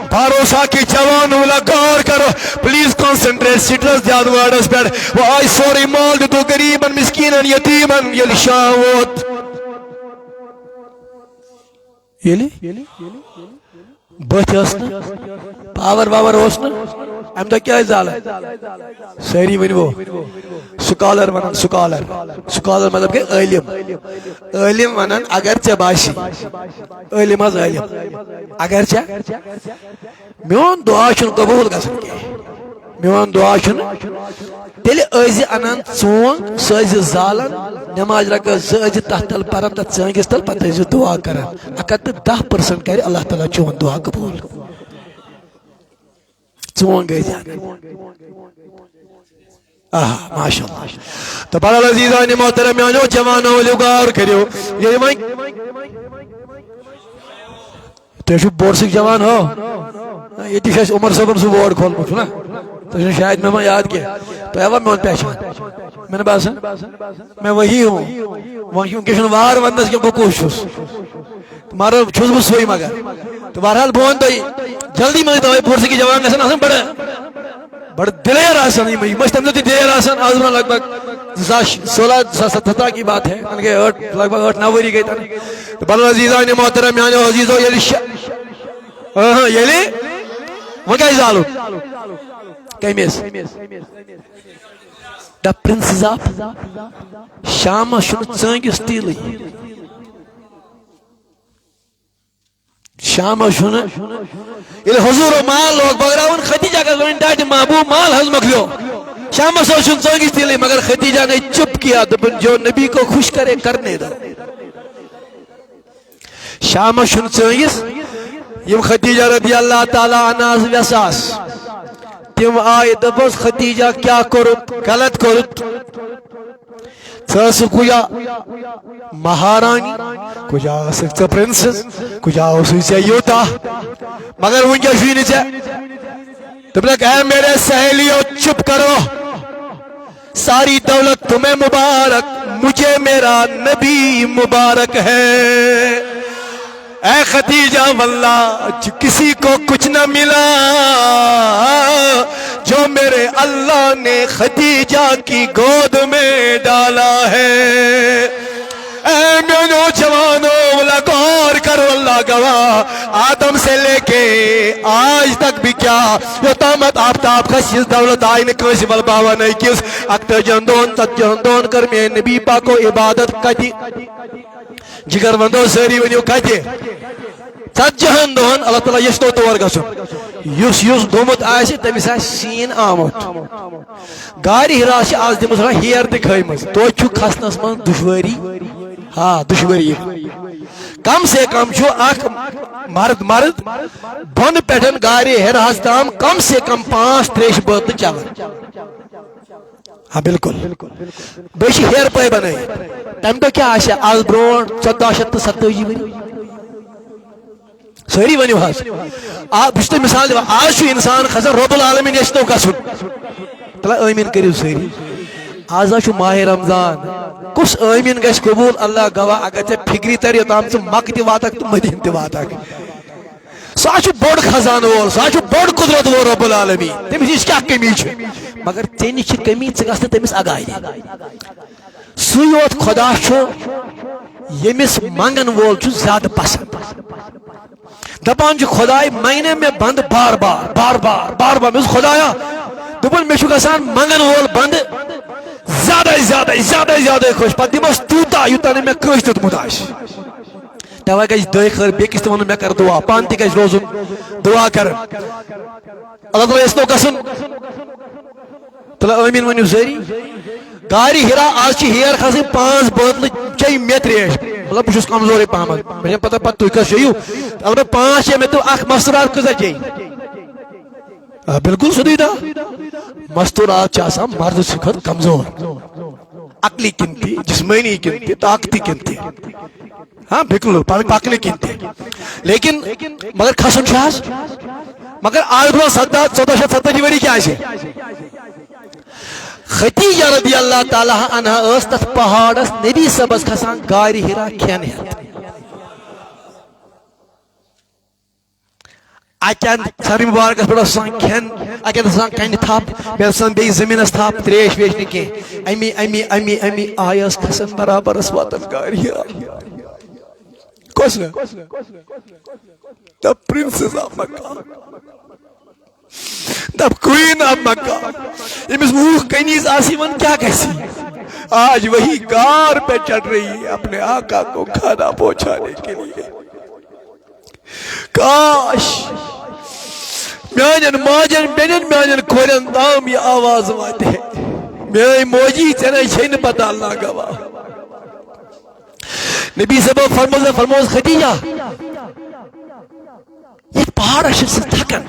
بھروسہ کی جوان والا غور کرو پلیز کنسنٹریٹ سٹرس دیاد ورڈس پر وہ آئی سوری مال دو غریبن مسکینن یتیمن یلی شاوت یلی بہت اسنا پاور باور ہوسنا ام دا کیا ازال ہے سہری ونی وہ سکالر ونن سکالر مطلب کہ علم ونن اگرچہ باشی علم از علم اگرچہ میون دعا چھن قبول گژھن میون دعا چھن تیلہِ ٲسۍ انان ژونگ سُہ ٲسۍ زالان نماز رکعت زٕ ٲسۍ تتھ تل پران تتھ ژٲنگِس تل پتہٕ ٲسۍ دعا کران 10% کرِ اللہ تعالیٰ چون دعا قبول ژونگ ٲسۍ ماشاء اللہ۔ تو بہرحال عزیزان محترم میانو جوانو ولو غور کٔرِو ییٚلہِ وۄنۍ تُہۍ چھِو بورسٕکۍ جوان ہو ییٚتہِ چھُ اَسہِ عمر صٲبن سُہ بورڈ کھولمُت چھُنا تُہۍ چھُو شاید مےٚ ما یاد کینٛہہ تۄہہِ آوا میون پہچان مےٚ نہٕ باسان میں وہی ہوں وٕنکٮ۪س چھُنہٕ وار وننس کینٛہہ بہٕ کُس چھُس مگر چھُس بہٕ سُے مگر تو بہرحال بہٕ وَنہٕ تۄہہِ جلدی منٛز تَوَے بورسٕکۍ جوان گژھن آسان بڑٕ دلیر آسان یِم ٲسۍ تَمہِ دۄہ تہِ دلیر آسان آز برونٛہہ لگ بگ 2016 2017 کی بات ہے ان کے لگ بگ 8-9 ؤری گٔے تَنہٕ بہرحال عزیزان محترم میانیو عزیزو ییٚلہِ وۄنۍ کیٛازِ زالُن کٔمِس دا پرنسز آف شامس چھُنہٕ ژٲنٛگِس تیٖلٕے شامس چھُنہٕ ییٚلہِ حضوٗرو مال لوگ بٲگراوُن ختیجہ گژھِ وۄنۍ ڈاٹہِ محبوٗب مال حظ مۄکلیو شامس حظ چھُنہٕ ژٲنٛگِس تیٖلٕے مگر ختیجہ نے چُپ کیا دوٚپُن جو نبی کو خوش کرے کرنے دو شامس چھُنہٕ ژٲنٛگِس یم ختیجہ رضی اللہ تعالیٰ عنہ ویس آس تم آئے دپس ختیجہ کیا کرت غلط کرت ژٕ کُجا مہارانی کُجا ٲسٕکھ ژٕ پرنسز کُجا اوسُے ژےٚ یوٗتاہ مگر وٕنکٮ۪س چھُے نہٕ ژےٚ دوٚپنکھ اے میرے سہیلیو چپ کرو ساری دولت تمہیں مبارک مجھے میرا نبی مبارک ہے اے ختیجہ واللہ کسی کو کچھ نہ ملا جو میرے اللہ نے ختیجہ کی گود میں ڈالا ہے اے میرے نوجوانوں غور کرو اللہ گواہ آدم سے لے کے آج تک بھی کیا یوتامت آفتاب خشیز دولت آئین کنسی والباوہ نہیں کس اکتر جندون تت جندون کر میں نبی پاکو عبادت کتی جگر وندو سری ونیو کتی تت جہندون اللہ تعالیٰ یشتو تور گسن یس دومت آسی تمیس سین آمت گاری ہراش آز دمس رہا ہیر دکھائی مز تو چھو کھسنس من دشواری ہاں دشواری کم سے کم چھو اخ مرد بن پیٹھن گاری ہراس تام کم سے کم 5 تریش بوتل چلان ہاں بالکل بیشی ہیر پائی بنائی تم تو کیا آشا آز برون 1427 ونی سری ونیو حاص بشتے مثال دیوا آج چھو انسان خزر رب العالمین یشتو کسن تلا آمین کریو سری آج چھو ماہ رمضان کس آمین گش قبول اللہ گواہ اگر تے فکری تر یوتام تو مک تی واتک تو مدین تی واتک سا چھو بڑ خزان وول سا چھو بڑ قدرت وول رب العالمین تمیس اس کیا کمی چھو مگر تینی چھ کمی چگست تمیس اگائی سویوت خدا چھو یمس منگن وول چھو زیادہ پسند دپان چھو خدای مہینے میں بند بار بار میں خدایا دپن میں چھو گسان منگن وول بند زیادہ خوش پتہ دمس تیوتا یوتان میں کش دیتمت آس توے گژھِ دۄیہِ خٲر بیٚکِس تہِ وَنُن مےٚ کر دعا پانہٕ تہِ گژھِ روزُن دعا کرن اللہ تعالیٰ یژھنو گژھُن تلا آمیٖن ؤنِو سٲری گارِ ہِرا آز چھِ ہیر کھسٕنۍ 5 بٲتلہٕ چیٚیہِ مےٚ تریش مطلب بہٕ چھُس کمزورٕے پہمتھ مےٚ چھنہٕ پتہ پتہٕ تُہۍ کٔژ چیٚیِو البتہ 5 چیٚیہِ مےٚ تہٕ اکھ مستوٗرات کۭژاہ چیٚیہِ بالکل سیٚودُے دا مستوٗرات چھِ آسان مردٕ سٕنٛدِ کھۄتہٕ کمزور عقلی کِنۍ تہِ جسمٲنی کِنۍ تہِ طاقتی کِنۍ تہِ ہاں بالکل پکنے کِنۍ تہِ لیکن مگر کھسُن چھُ حظ مگر آز برونٛہہ 1470 ؤری کیٛاہ آسہِ خدیجہ رضی اللہ تعالیٰ عنہا ٲس تتھ پہاڑس نبی صبس کھسان گارِ ہِرا کھٮ۪ن ہٮ۪تھ اکیٛاہ سر مبارکس پٮ۪ٹھ اوس آسان کھٮ۪ن اکیٛاہ اوس آسان کنہِ تھپھ بیٚیہِ اوس آسان بیٚیہِ زٔمیٖنس تھپھ تریش ویش نہٕ کینٛہہ امی آیہِ ٲس کھسان برابر ٲس واتان گارِ ہِرا کۄس the princess of Makkah the queen of Makkah ییٚمِس 20 کنیز آسی وۄنۍ کیٛاہ گژھِ آج وہی کار پہ چڑھ رہی ہے اپنے آقا کو کھانا پہنچانے کے لیے کاش میانن ماجن بینن میانن کورن تام یہ آواز واتہِ میٲنۍ موجی ژےٚ نَے چھے نہٕ پتہ اللہ گواہ نبی صاحب فرموز خدیجہ یہ پہاڑا شخص تھکن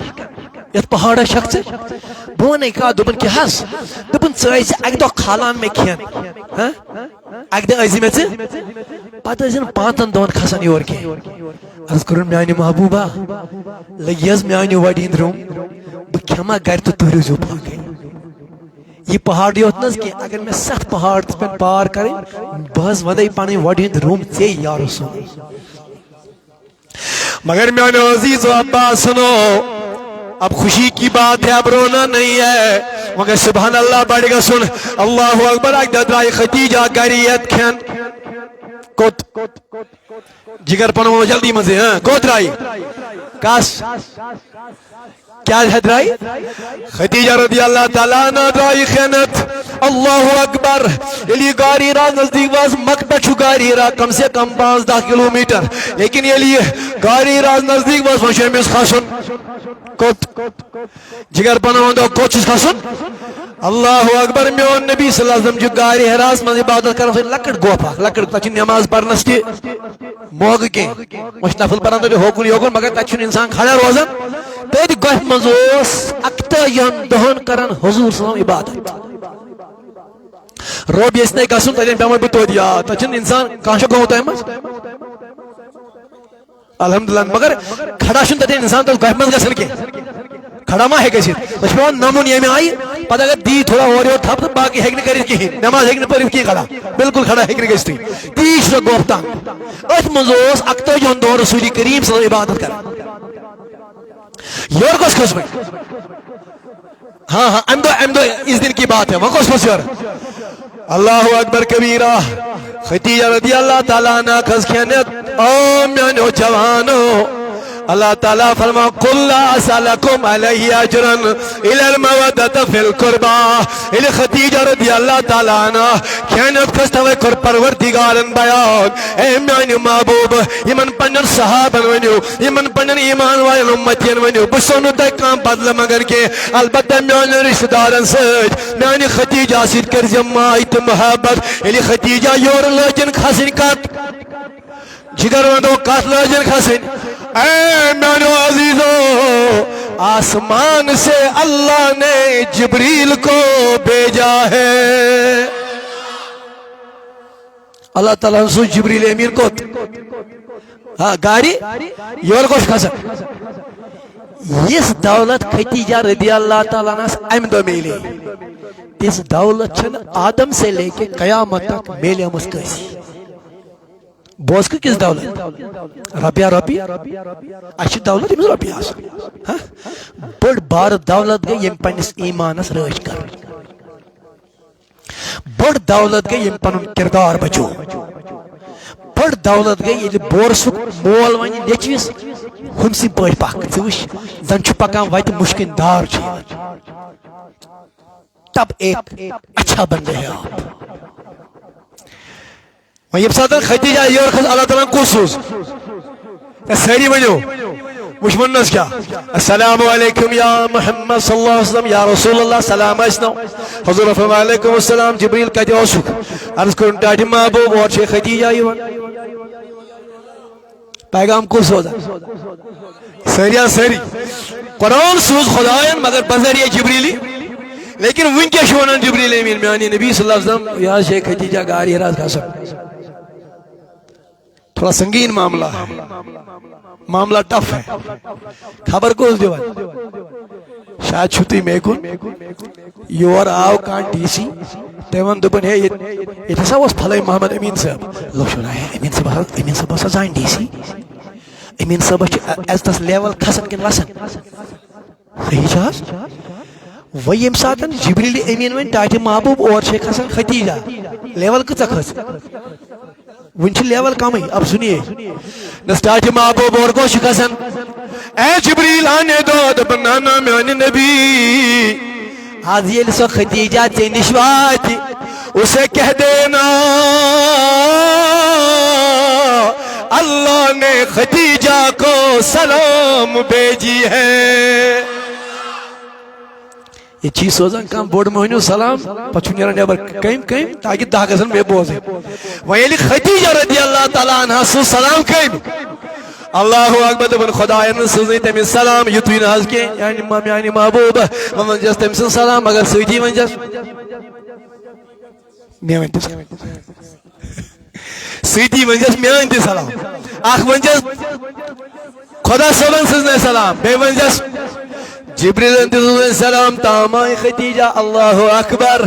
یت پہاڑا شخص بونے کا دبن کی حس دبن ژٲے ژٕ اکہِ دۄہ کھالان مےٚ کھٮ۪ن اکہِ دۄہ ٲسۍ مےٚ ژٕ پتہٕ ٲسۍ نہٕ 5 دۄہن کھسان یور کینٛہہ عرض کوٚرُن میانہِ محبوبہ لگی حظ میانہِ وڑِ ہٕنٛدۍ روٚم بہٕ کھٮ۪ما گرِ تہٕ تُہۍ روٗزِو باقٕے یہ پہاڑ یوت نہ کینٛہہ اگر مےٚ 7 پہاڑ پہ پار کرٕنۍ بہٕ حظ وَنَے پنٕنۍ وڑِ ہٕنٛدۍ روٚم ژے یا رسول مگر میانو عزیز و عباس سنو اب خوشی کی بات ہے اب رونا نہیں ہے مگر سبحان اللہ بڑھ گا سن اللہ اکبر اک درائی خدیجہ گریت کھین کوت جگر پنو جلدی مزے ہاں کوت رائی کاس کیا ہے درائی خدیجہ رضی اللہ تعالیٰ عنہ درائی خینت اللہ اکبر یلی گاری را نزدیک واز مکہ چھو گاری را کم سے کم 5-10 کلومیٹر لیکن یلی گاری را نزدیک واز وشے میں خاسن کوت جگر پناہ دو کوچس خاسن اللہ اکبر میون نبی صلی اللہ علیہ وسلم جو گاری حراس من عبادت کرنا سے لکڑ گوپا لکڑ تچ نماز پڑھنس کی موگ کے مش نفل پڑھن تو ہوکن یوکن مگر تچ انسان کھڑا روزن تیری گوہ منزوس اکتا ین دہن کرن حضور صلی اللہ علیہ وسلم عبادت روب یہ نہیں کسن تجھے پیامر بتو دیا تچن انسان کانشا کو ہوتا ہے مجھ الحمدللہ مگر کھڑا شن تجھے انسان تو گوہ منز گسن کے کھڑا ماں ہے کسی تجھ پیمان نامون یہ میں آئی پتہ اگر دی تھوڑا ہو رہی ہو تھا تو باقی ہے نہیں کری کی نماز ہے نہیں پر کی کھڑا بالکل کھڑا ہے نہیں کسی تیش رو گوھتا اس منزوس اکتا ین دو رسولی کریم صلی اللہ علیہ وسلم عبادت کر یور کس کس میں ہاں امدو اس دن کی بات ہے وہ کس کس یور اللہ اکبر کبیرہ خدیجہ رضی اللہ تعالیٰ عنہ کھس کھینت او میانو جوانو اللہ تعالیٰ فرما قل لا اسألکم علیہ اجرا الی المودۃ فی القربى الی خدیجہ رضی اللہ تعالیٰ عنہ کھینت کھستوے کر پروردگارن بیان اے میانی محبوب یمن پنن صحابن ونیو یمن پنن ایمان والن امتین ونیو بسونو تے کام بدل مگر کے البتہ میانی رشتہ دارن سۭتۍ میانی خدیجہ سۭتۍ کٔرزِ مایت محبت الی خدیجہ یور لٲجن کھسٕنۍ کتھ جگر وندو کتھ لٲجن کھسٕنۍ اے میانو عزیزو آسمان سے اللہ نے جبریل کو بھیجا ہے اللہ تعالیٰ سو جبریل امین کو گاڑی یور کوش کھسن اس دولت خدیجہ رضی اللہ تعالیٰ عنہ ام دو میلے اس دولت چھن آدم سے لے کے قیامت تک میلے مسکسی بوز کو کس دولت ربیہ ربی اچھی دولت امس ربیہ آسا بڑ بار دولت گئی یم پنس ایمانس رٲچھ کر بڑ دولت گئی یم پنن کردار بچو بڑ دولت گئی یہ بورسک مول ونی نیچویس ہمسی پٲٹھۍ پک ژٕ وٕچھ زن چھُ پکان وتہِ مشکن دار چھُ تب ایک اچھا بندے ہے آپ یہ ساتھ خدیجہ یور کھس اللہ تعالیٰ کو سوز ساری ونیو وش ونس کیا السلام علیکم یا محمد صلی اللہ علیہ وسلم یا رسول اللہ سلام اسنو حضور فرمایا علیکم السلام جبریل کتے اوسک عرض کرن ڈاڈی محبوب اور شیخ خدیجہ یون پیغام کو سوزا ساری قرآن سوز خدایان مگر بذریعہ جبریلی لیکن ون کیا شونان جبریل امین میانی نبی صلی اللہ علیہ وسلم یا شیخ خدیجہ گاری راز کھاسم تھوڑا سنگین معاملہ ہے معاملہ ٹف ہے خبر کو اس دیوان شاید چھتی میں کن یور آو کان ٹی سی تیوان دبن ہے یہ تھا سا پھلائی محمد امین صاحب لوگ شونا ہے امین صاحب سا زائن ٹی سی امین صاحب ایز تس لیول کھسن کن لسن صحیح چاہس وہی ام ساتن جبریل امین وین ٹاٹی محبوب اور شیخ حسن خدیجہ لیول کتا کھس ونچ لیول کم ہی اب سنیے نسٹاٹی محبوب اور کو شیخ حسن اے جبریل آنے دو دبنانا میانی نبی حاضی لسو خدیجہ تے نشواتی اسے کہہ دینا اللہ نے خدیجہ کو سلام بھیجی ہے یہ چیز سوزان کام بوڑ مہنیو سلام پچھو نیران نیبر کئیم تاکہ دہ گزن بے بوزے ویلی خدیجہ رضی اللہ تعالیٰ عنہ سو سلام کئیم اللہ اکبر دبن خدایان سوزنی تمہیں سلام یتوین حض کے یعنی محبوب ومن جس تمہیں سن سلام مگر سویدی من جس میان تی سویدی من جس میان تی سلام آخ من جس خدا سبن سزنے سلام بے من جس جبریل انتظر سلام تامائی خدیجہ اللہ اکبر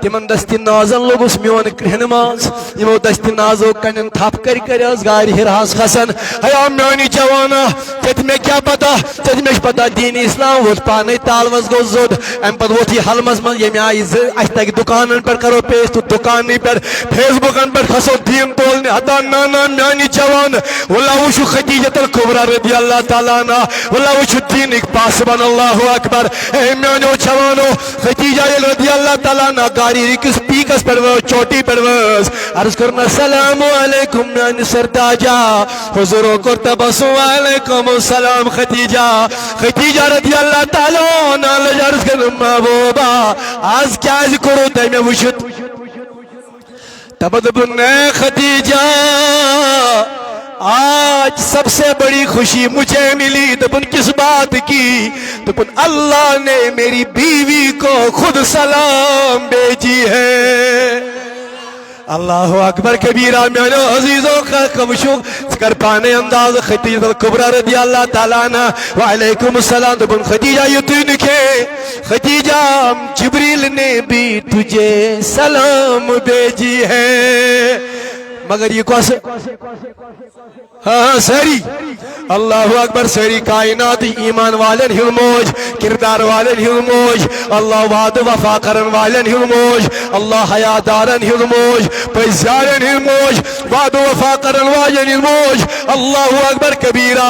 تمن دستی نازن لوگس میون رہنماز یمو دستی نازو کنن تھپ کر اس گاڑی ہراس کھسن ہیا میانی جوانا تت میں کیا پتا تت میں پتا دین اسلام ووت پانے تالوز گو زود ام پت ووت یہ حلمز من یہ آئی اچھ تک دکانن پر کرو پیش تو دکانی پر فیس بکن پر کھسو دین تولنے حتا نانا میانی جوان واللہ وشو خدیجت الکبرى رضی اللہ تعالیٰ عنہ واللہ وشو دین ایک پاس بن اللہ اکبر اے میانو جوانو خدیجہ رضی اللہ تعالیٰ عنہ گاڑی ریکس پیکس پر وہ چوٹی پر وز عرض کرنا السلام علیکم میانی سرداجہ حضوروں کرتا بسو علیکم السلام خدیجہ رضی اللہ تعالیٰ عنہ عرض کرنا محبوبہ آج کیا ذکرو تے میں وشت تبدبن خدیجہ آج سب سے بڑی خوشی مجھے ملی دبن کس بات کی دبن اللہ نے میری بیوی کو خود سلام بھیجی ہے اللہ اکبر کبیرہ میانو عزیزوں کا کمشو کر پانے انداز خدیجہ الکبرى رضی اللہ تعالیٰ عنہ وعلیکم السلام دبن خدیجہ یتین کے خدیجہ جبریل نے بھی تجھے سلام بھیجی ہے مگر یہ کوس ہاں ساری اللہ اکبر ساری کائنات ایمان والن ہن موج کردار والن ہن موج اللہ وعد وفا کرن والن ہن موج اللہ حیا دارن ہن موج پزیارن ہن موج وعد وفا کرن والن ہن موج اللہ اکبر کبیرہ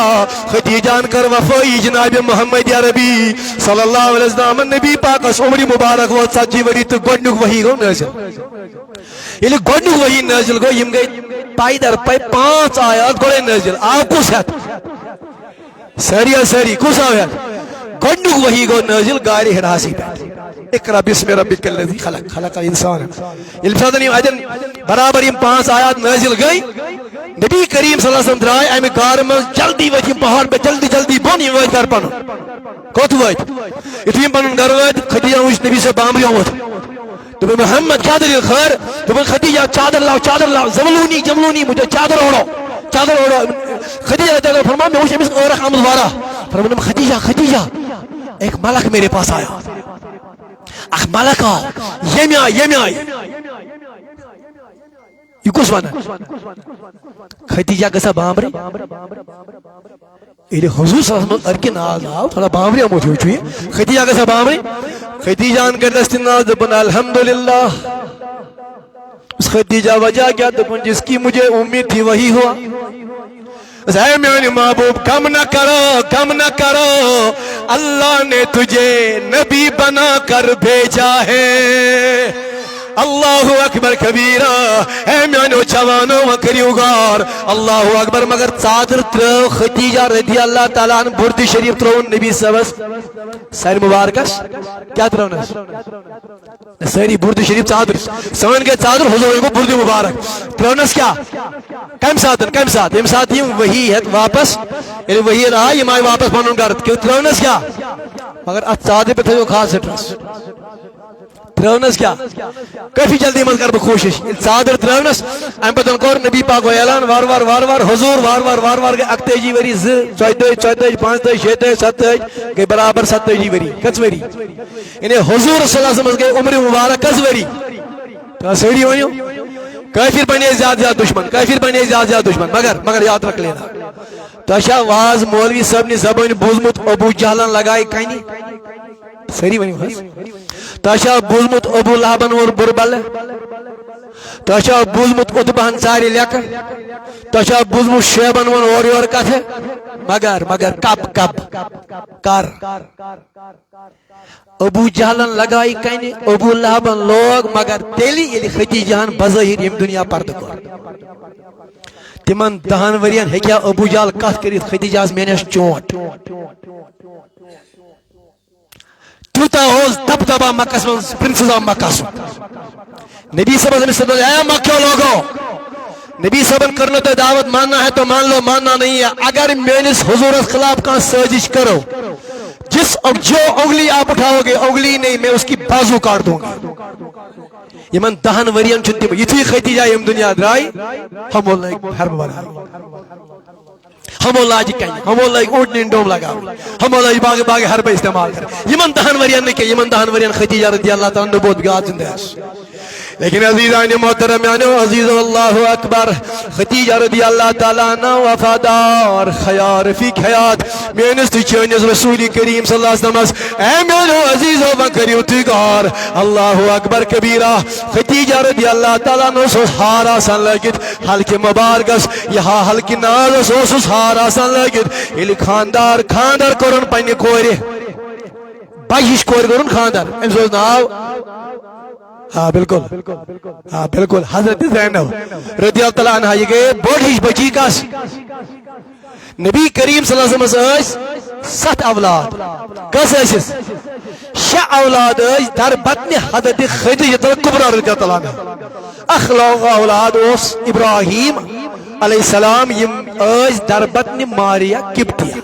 خدیجان کر وفائی جناب محمد عربی صلی اللہ علیہ وسلم نبی پاک اس عمر مبارک و 70 وری تو گڈنک وحی گو نازل یہ گڈنک وحی نازل گو یم گئی پائی در پائی 5 آیات گوڑے نازل آپ کس ہے ساری کس آیات گڈنک وحی گو نازل گاری ہراسی پہ اقرا بسم ربک الذی خلق الانسان الفاظن ادن برابر یم 5 آیات نازل گئی نبی کریم صلی اللہ علیہ وسلم درائے امی گار میں جلدی وجہ پہاڑ پہ جلدی بونی وجہ در پنو کوت وجہ اتویم پنن گر وجہ خدیجہ وجہ نبی سے بامری ہوت تو محمد کیا دلیل خیر تو خدیجہ چادر لاؤ جملونی مجھے چادر اوڑو خدیجہ رضی اللہ فرما میں ہوش امس اورخ آمد وارا فرما خدیجہ ایک ملک میرے پاس آیا اخ ملک آ یہ آئی یہ کس وانا خدیجہ گسا بامری یہ حضور صلی اللہ علیہ وسلم ارکی ناز آو تھوڑا بامری آموٹی ہو چوئی خدیجہ گسا بامری خدیجہ ان کر دستی ناز دبن الحمدللہ اس خدیجہ وجہ کیا دبن جس کی مجھے امید تھی وہی ہوا اے میانی محبوب کم نہ کرو اللہ نے تجھے نبی بنا کر بھیجا ہے اللہ اکبر کبیرہ اے میانو چوانو وکریو گار اللہ اکبر مگر چادر ترو خدیجہ رضی اللہ تعالیٰ عنہ برد شریف ترون نبی سبس سیر مبارکس کیا ترونس سیری برد شریف چادر سوان کے چادر حضور کو برد مبارک ترونس کیا کم ساتھ ام ساتھ یہ وہی ہے واپس یعنی وہی رہا یہ مائی واپس پانون کرد کیوں ترونس کیا مگر ات چادر پہ تھا جو خاص سٹرس ترونس کیا کافی جلدی مت کر بخوشش چادر ترونس ام پتن کور نبی پاک اعلان وار حضور وار گئے 41 وری 14 15 16 17 گئے برابر 27 وری کس وری یعنی حضور صلی اللہ علیہ وسلم گئے عمر مبارک کس وری تو سڑی ونیو کافر بنے زیادہ دشمن مگر یاد رکھ لینا تشا واز مولوی صاحب نے زبان بوزمت ابو جہلن لگائی کہیں سری ونیو تاشا بوزمت ابو لہبن اور بربل تاشا بوزمت اتبہن ساری لیکر تاشا بوزمت شیبن اور یور کتھے مگر کب کر ابو جہلن لگائی کہنے ابو لہبن لوگ مگر تیلی یلی خدیجہن بظاہر یم دنیا پرد کو تمن 10 ورین ہکیا ابو جہل کت کرت خدیجہ مینس چونٹ تیوتا ہوز دبدبا مکس من پرنسز آف مکس نبی صلی اللہ علیہ وسلم اے مکیو لوگو نبی صلی اللہ علیہ وسلم کرنے تو دعوت ماننا ہے تو مان لو ماننا نہیں ہے اگر مینس حضور خلاف کا سازش کرو جو انگلی آپ اٹھاؤ گے انگلی نہیں میں اس کی بازو کاٹ دوں گا یہ من 10 ورین چھنتی یہ تھی خدیجہ یم دنیا درائی ہم اللہ حرب والا ہم اللہ جی کہیں ہم اللہ اوٹنین ڈوم لگا ہم اللہ باغ حرب استعمال کر یہ من 10 ورین نہیں کہ یہ من 10 ورین خدیجہ رضی اللہ تعالیٰ نبوت گاد زندہ ہے لیکن عزیزان محترم عزیز اللہ اکبر خدیجہ رضی اللہ تعالیٰ عنہ وفادار خیار فیک حیات مینس تچینس رسول کریم صلی اللہ علیہ وسلم اے مینو عزیز و کریو تگار اللہ اکبر کبیرہ خدیجہ رضی اللہ تعالیٰ عنہ سوس ہارا سن لگت حلق مبارکس یہاں حلق ناز سوس ہارا سن لگت یہ خاندار کرن پنی کوری بائیش کوری کرن خاندار امسوس ناو ہاں بالکل حضرت زینب رضی اللہ عنہ یہ گئے بوڑھیش بچی کس نبی کریم صلی اللہ علیہ وسلم 7 اولاد کس ایسیس 6 اولاد در بطن حضرت خدیجہ کبریٰ رضی اللہ عنہ اخلاق اولاد اس ابراہیم علیہ السلام یم در بطن ماریا کبتیا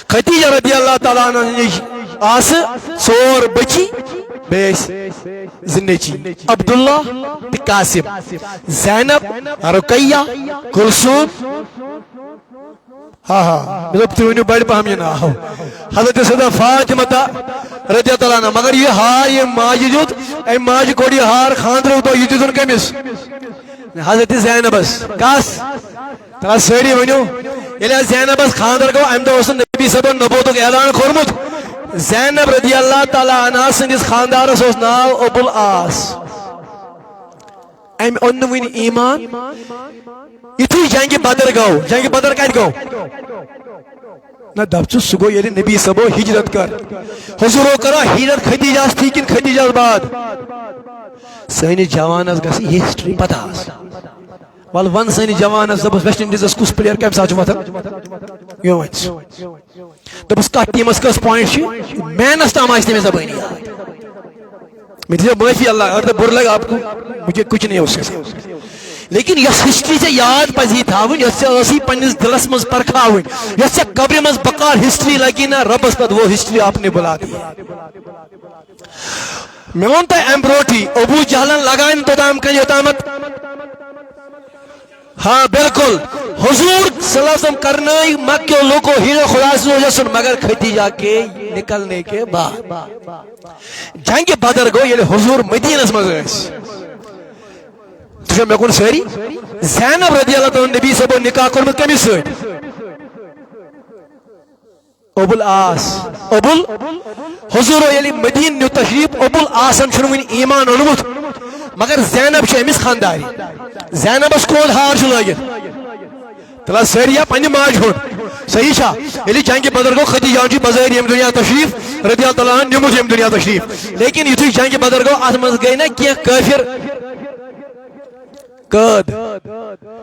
خدیجہ رضی اللہ تعالیٰ عنہ آس 4 بچی بیس زنچی عبداللہ قاسم زینب رقیہ کلثوم مطلب تیونیو بڑھ پہم یہ نہ ہو حضرت صدا فاطمہ رضی اللہ عنہ مگر یہ ہار یہ ماجی جوت اے ماجی کوڑی ہار خاندر تو یہ جوتن کمیس حضرت زینب اس کاس تلا ساری ونیو ییٚلہِ زینبس خاندر گوٚو امہِ دۄہ اوس نبی صٲبن نبوتُک اعلان کوٚرمُت زینب رضی اللہ تعالیٰ عنہا سٕنٛدِس خاندارس اوس ناو ابو العاص أمۍ اوٚن نہٕ وُنہِ ایٖمان یُتھُے جنگہِ بدر گوٚو جنگہِ بدر کتہِ گوٚو نہ دپ سُہ گوٚو ییٚلہِ نبی صٲبو ہجرت کر حضوٗرو کرا ہجرت خدیجاہس تھی کِنہٕ خدیجاہس بعد سٲنِس جوانس گژھِ یہِ ہسٹری پتہ ول ون سٲنِس جوانس دپس ویسٹ انڈیٖزس کُس پلیر کمہِ ساتہٕ چھُ وۄتھان یہِ ون سُہ دپس کتھ ٹیٖمس کٔژ پویِنٹ چھِ مینس تام آسہِ تٔمِس زبٲنی یاد مےٚ دیٖزیو معٲفی اللہ اگر بُرٕ لگہِ آپ کو مجھے کچھ نہیں اس سے لیکن یس ہسٹری ژےٚ یاد پزی تھاوٕنۍ یۄس ژےٚ ٲسی پننِس دلس منٛز پرکھاوٕنۍ یۄس ژےٚ قبرِ منٛز بقار ہسٹری لگی نا ربس پتہٕ وہ ہسٹری آپ نے بُلا دی مےٚ ووٚن تۄہہِ امہِ برونٛٹھٕے ابوٗ جہلن لگایہِ نہٕ توٚتام کَنہِ یوٚتامتھ ہاں بالکل حضور صلی اللہ علیہ وسلم کرنائی مکہ لوگوں ہیرو خدا سے وجہ مگر خدیجہ کے نکلنے کے بعد جنگ بدر گو یہ حضور مدینہ مز تو مے کن ساری زینب رضی اللہ تعالیٰ نبی صاحب نکاح کورمت کمس ست ابو العاص ابو حضور یلی مدینہ نیو تشریف ابو العاصن چھن ون ایمان اونمت مگر زینب چھ امس خانداری زینبس کود ہار چھ لگت تلا سریا پنہ ماج ہن صحیح چھا یلی جنگ بدر گو خدیجہ چھ بظاہر یم دنیا تشریف رضی اللہ تعالیٰ عنہ نمت یم دنیا تشریف لیکن یتھے جنگ بدر گو ات مز گئی نا کی کافر قید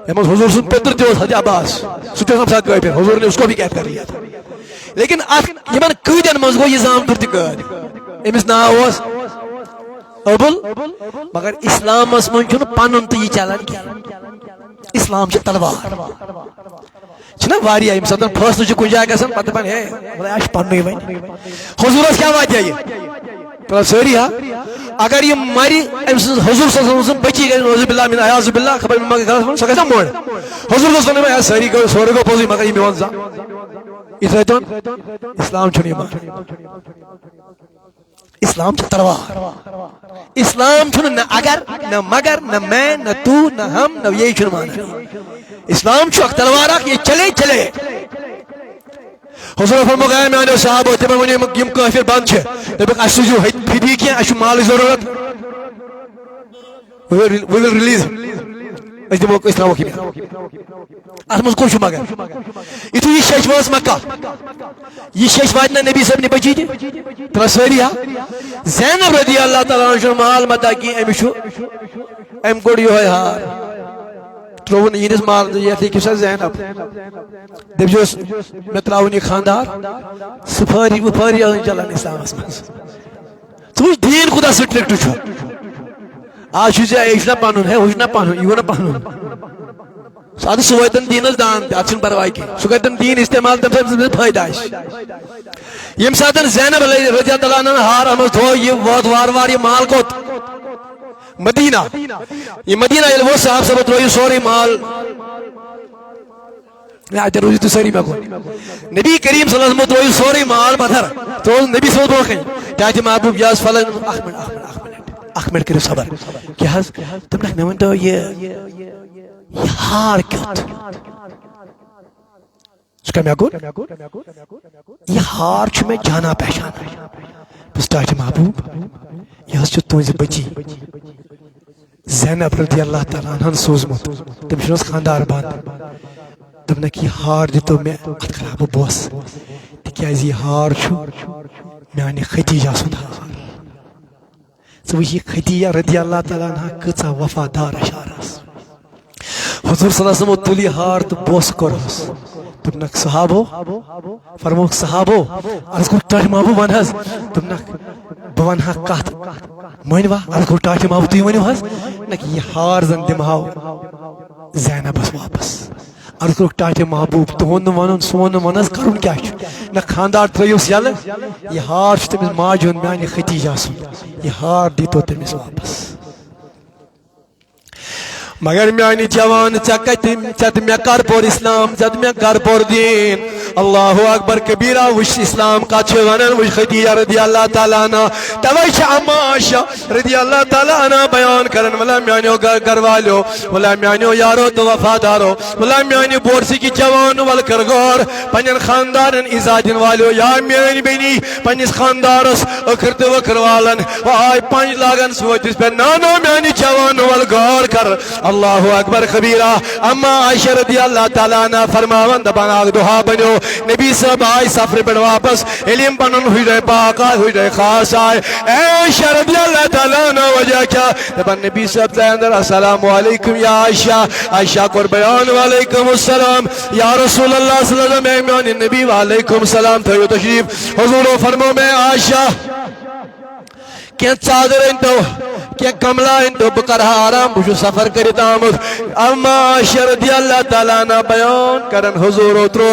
یمن حضور سن پتر تہ حضرت عباس سہ تہ ساتھ کافر حضور نے اس کو بھی قید کر لیا تھا لیکن یمن قیدن مز گو یہ زامتر تہ قید امس ناو اوس ابل مگر اسلامس من چھُنہٕ پنُن تہِ یہِ چلان کینٛہہ اسلام چھِ تلوار چھُنہ واریاہ ییٚمہِ ساتہٕ فٲصلہٕ چھُ کُنہِ جایہِ گژھان پتہٕ دپان ہے خۄدایا اَسہِ چھُ پننُے وۄنۍ حضوٗرس کیٛاہ واتہِ یہِ سٲری ہا اگر یہ مری أمۍ سٕنٛز حضور صلی اللہ علیہ وسلم بچی گژھِ نعوذ باللہ من اعوذ باللہ خبر ما گژھِ سۄ گژھِ نا موڑ حضور دوٚپُس وَنان ہے سٲری گوٚو سورُے گوٚو پوٚزُے مگر یہِ مےٚ ووٚن زانٛہہ یہِ تھٲیتون اسلام چھُنہٕ یِوان اسلام چھُ تلوار اسلام چھُنہٕ نہ اگر نہ مگر نہ میں نہ تو نہ ہم نہ یہ چھُنہٕ مانان اسلام چھُ اکھ تلوار اکھ یہ چلے چلے حضور فرموو ہے میانیو صحابو تمن ؤنِو یم کافر بند چھِ دوٚپُکھ اَسہِ سوٗزِو فدی کینٛہہ اَسہِ چھُ مالٕچ ضروٗرت we will release أسۍ دِمو أسۍ ترٛاووکھ یِم اتھ منٛز کُس چھُ مگر یِتھُے یہِ شیٚچھ وٲژ مکہ یہِ شیٚچھ واتہِ نا نبی صٲبنہِ بچی تہِ ترٛا سٲری ہا زینب رضی اللہ تعالیٰ عنہ چھُنہٕ مال متا کینٛہہ أمِس چھُ أمۍ کوٚڑ یِہوے ہار ترٛووُن یِہنٛدِس مال یتھ لیکھِو سا زینب دٔپزِہوس مےٚ ترٛاوُن یہِ خاندار سُفٲری وُفٲری ٲسۍ چلان اسلامس منٛز ژٕ وٕچھ دیٖن کوٗتاہ سٹرکٹ چھُ آج چھُ ژےٚ یہِ چھُنا پنُن ہے ہُہ چھُنا پنُن یہِ گوٚو نا پنُن ادٕ سُہ وٲتن دیٖنس دان تہِ اتھ چھُنہٕ پرواے کینٛہہ سُہ کرتن دیٖن استعمال تمہِ ساتہٕ تٔمِس فٲیدٕ آسہِ ییٚمہِ ساتہٕ زینب رضی اللہ تعالیٰ عنہ ہار اتھ منٛز تھوٚو یہِ ووت وارٕ وارٕ یہِ مال کوٚت مدینہ یہ مدینہ ییٚلہِ ووت صاحب صٲبو ترٛوو یہِ سورُے مال اتہِ روٗزِو تُہۍ سٲری مےٚ گوٚو نبی کریم صلی اللہ علیہ وسلم ترٛوو یہِ سورُے مال پتھر ترٛووُس نبی صٲبس برونٛہہ کنہِ کیٛاہ چھِ محبوٗب یہِ حظ فلٲنۍ اکھ منٹ کٔرِو صبر کیٛاہ حظ دوٚپنکھ مےٚ ؤنۍتو یہِ ہار کیُتھ ژٕ کیٛاہ مےٚ کوٚر یہِ ہار چھُ مےٚ جانا پہچانا بہٕ کیٛاہ چھِ محبوٗب یہِ حظ چھِ تُہنٛزِ بچی زینب رضی اللہ تعالیٰ عنہن سوٗزمُت تٔمِس چھُنہٕ حظ خاندار بنٛد دوٚپنکھ یہِ ہار دِتو مےٚ اتھ کرہا بہٕ بوس تِکیٛازِ یہِ ہار چھُ میانہِ خدیجہ سُنٛد ہار ژٕ وٕچھ یہِ خدیجہ رضی اللہ تعالیٰ عنہا کۭژاہ وفادار اشار ٲس حضور صلی اللہ علیہ وسلم تُل یہِ ہار تہٕ بوسہٕ کوٚرہوس دوٚپنکھ صحابو فرمووُکھ صحابو عرض کوٚر ٹاٹھہِ محبوٗب ون حظ دوٚپنکھ بہٕ ونہٕ ہا کتھ مٲنۍوا عرض کوٚر ٹاٹھہِ محبوٗب تُہۍ ؤنِو حظ نکھ یہِ ہار زن دِمہاو زینبس واپس عرض کوٚرُکھ ٹاٹھہِ محبوٗب تُہُنٛد نہٕ ونُن سون نہٕ ون حظ کرُن کیٛاہ چھُ نہ خاندار ترٲیوس یلہٕ یہِ ہار چھُ تٔمِس ماجہِ ہُنٛد میانہِ خدیجہ سُنٛد یہِ ہار دیٖتو تٔمِس واپس مگر میانہِ جوان ژےٚ کتہِ ژےٚ تہٕ مےٚ کر پوٚر اسلام ژےٚ تہٕ مےٚ کر پوٚر دیٖن اللہ اکبر کبیرہ وش اسلام کا چھوانن وش خدیجہ رضی اللہ تعالیٰ عنہ تویش اما عائشہ رضی اللہ تعالیٰ عنہ بیان کرن ولا میانیو گھر والو ولا میانیو یارو تو وفادارو ولا میانی بورسی کی جوان والکر غور پنجن خاندان ازادن والو یا میانی بینی پنجس خاندارس اکر تو وکر والن وآئی پنج لاغن سوچ پر نانو میانی جوان والغور کر اللہ اکبر کبیرہ اما عائشہ رضی اللہ تعالیٰ عنہ فرماون دبان آگ دعا بنو نبی صاحب آئی سفر پر واپس علم بنن ہوئی رہے پاک آئے ہوئی رہے خاص آئے عائشہ رضی اللہ تعالیٰ عنہ وجہ کیا دبان نبی صاحب لے اندر السلام علیکم یا عائشہ عائشہ کو بیان وعلیکم السلام یا رسول اللہ صلی اللہ علیہ وسلم میان نبی وعلیکم السلام تھیو تشریف حضور فرمو میں عائشہ کیا چادر انتو کیا کملا انتو بکرہا آرام بشو سفر کرتا آمد اما عائشہ رضی اللہ تعالیٰ عنہ بیان کرن حضور اترو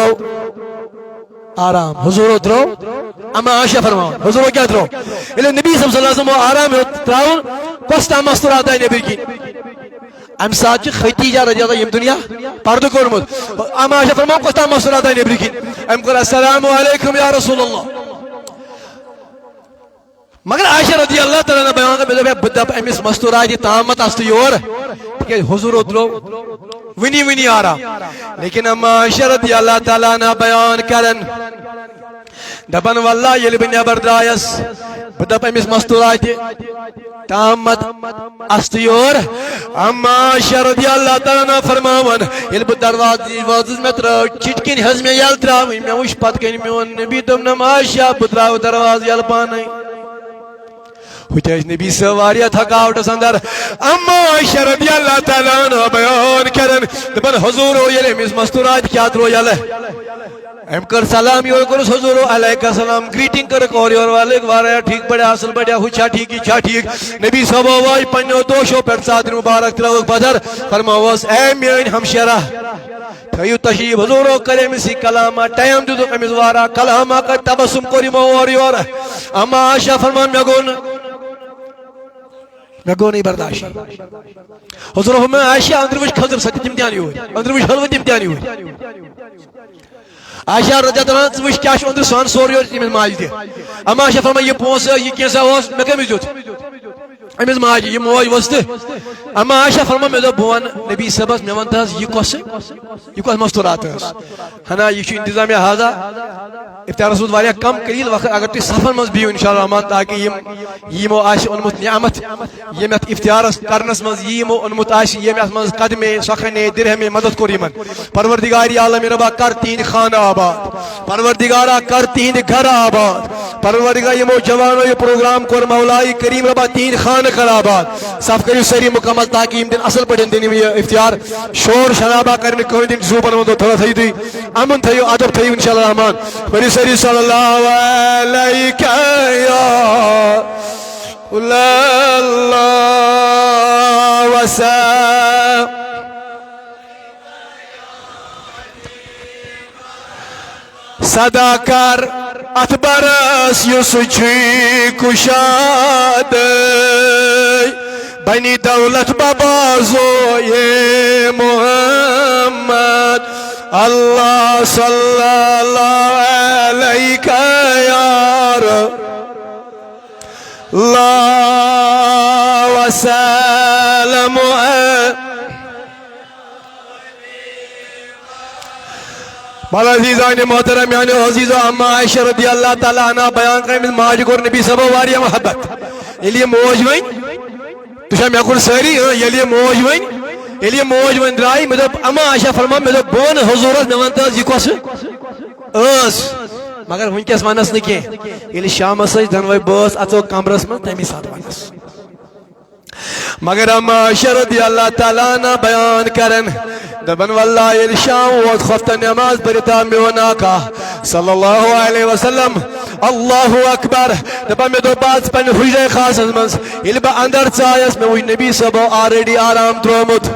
آرام حضور اترو اما عائشہ فرماؤں حضور کیا اترو اللہ نبی صلی اللہ علیہ وسلم آرام اتراؤں کستا مسترات ہے نبی کی ام ساتھ خدیجہ رضی اللہ یم دنیا پردو کرمد اما عائشہ فرماؤں کستا مسترات ہے نبی کی ام کر السلام علیکم یا رسول اللہ مگر عائشہ رضی اللہ تعالیٰ نے بیان کر میں بدب امس مستورات تامت است یور کہ حضور اترو ونی ونی آ رہا لیکن اما عائشہ رضی اللہ تعالیٰ نے بیان کرن دبن واللہ یل بن بردایس بدب امس مستورات تامت است یور اما عائشہ رضی اللہ تعالیٰ نے فرماون یل بد دروازہ میں تر چٹکن حز میں یل تراو میں وش پت کن میون نبی دم نم عائشہ بدراو دروازہ یل پانے ہوتیش نبی سواریا تھکاوٹس اندر اما عائشہ رضی اللہ تعالیٰ عنہ بیان کرن دبن حضور یل امس مستورات کیا ترو یل ام کر سلام یور کرس حضور علیکہ السلام گریٹنگ کر اور یور والے واریا ٹھیک بڑے اصل بڑیا ہوچا ٹھیک ہی چھا ٹھیک نبی صاحب وائی پنو دوشو پر صادر مبارک تلو بدر فرماوس اے میان ہمشیرہ تھیو تشریف حضور کرے مسی کلامہ ٹائم دو امس وارا کلامہ کا تبسم کری مور یور اما عائشہ فرمان میں گو نہیں برداشت حضور فرمائے عائشہ اندر وش خضر سکت امتحانی ہوئی اندر وش حلوت امتحانی ہوئی عائشہ رضی اللہ عنہ وش کیا اندر سان سوری اور امس ماج دے اما عائشہ فرمائے یہ پونس یہ کیسا ہوس میں کمی جوت امس ماج یہ موج وست اما عائشہ فرمائے میں بوان نبی صبح میں ونتا یہ کس مستورات ہے ہنا یہ انتظامیہ ہاضا افطار رسول واریہ کم قلیل وقت اگر تی سفر مز بیو انشاءاللہ رحمان تاکہ یمو آش انمت نعمت یمت افطار کرنس مز یمو انمت آش یمت مز قدم سخن درہم مدد کو ریمن پروردگاری عالم ربا کر تین خانہ آباد پروردگارہ کر تین گھر آباد پروردگار یمو جوانو یہ پروگرام کر مولائی کریم ربا تین خانہ کر آباد صف کریو سری مکمل تاکہ یم دن اصل پڑھن دن یہ افطار شور شرابہ کرنے کوئی دن زوبر مندو تھوڑا تھئی دی امن تھئیو ادب تھئیو انشاءاللہ رحمان بری سری صلی اللہ علیکہ یا اللہ وسلم صدا کر اتبرس یسچی کشاد بنی دولت ببازو یہ محمد اللہ صلی اللہ علیہ یار اللہ وسلم بھلا عزیزان محترم یعنی عزیزو اما عائشہ رضی اللہ تعالیٰ عنہ بیان کریں ماج گور نبی صبح واریا محبت یہ موج وین تو شاہ میں اکر ساری یہ موج وین یہ موج وین درائی میں اما عائشہ فرما میں بون حضورت میں ونتا یہ کس اس مگر ہن کس ونس نکی یہ شام سج دنوئی بس اچو کمرس من تمی ساتھ ونس مگر اما عائشہ رضی اللہ تعالیٰ عنہ بیان کرن دبن واللہ یہ شام وقت خفت نماز برتا میونا کا صلی اللہ علیہ وسلم اللہ اکبر دبن میں دو بات پن حجر خاص ازمنس یہ با اندر چایس میں وہی نبی صبح آریڈی آرام درومت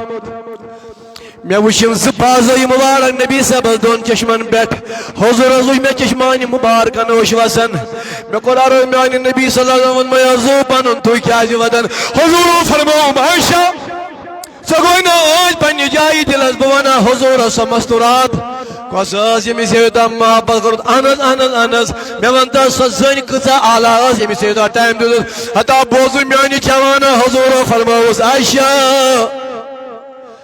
میں وشم زبازی مبارک نبی صبح دون چشمن بیٹھ حضور ازوی میں چشمانی مبارک نوش وسن میں قرار میں نبی صلی اللہ علیہ وسلم میں ازوبن تو کیا جی ودن حضور فرماؤں عائشہ سگوئی نا آج پنی جائی دل از بوانا حضور سمستورات کس یمس یوتہ محبت کورت اہن مے ونتا سو زن کچھ اعلیٰ یمس یوتہ ٹائم دیت حتیٰ بوزو میانہ جوانہ حضور فرموس عائشہ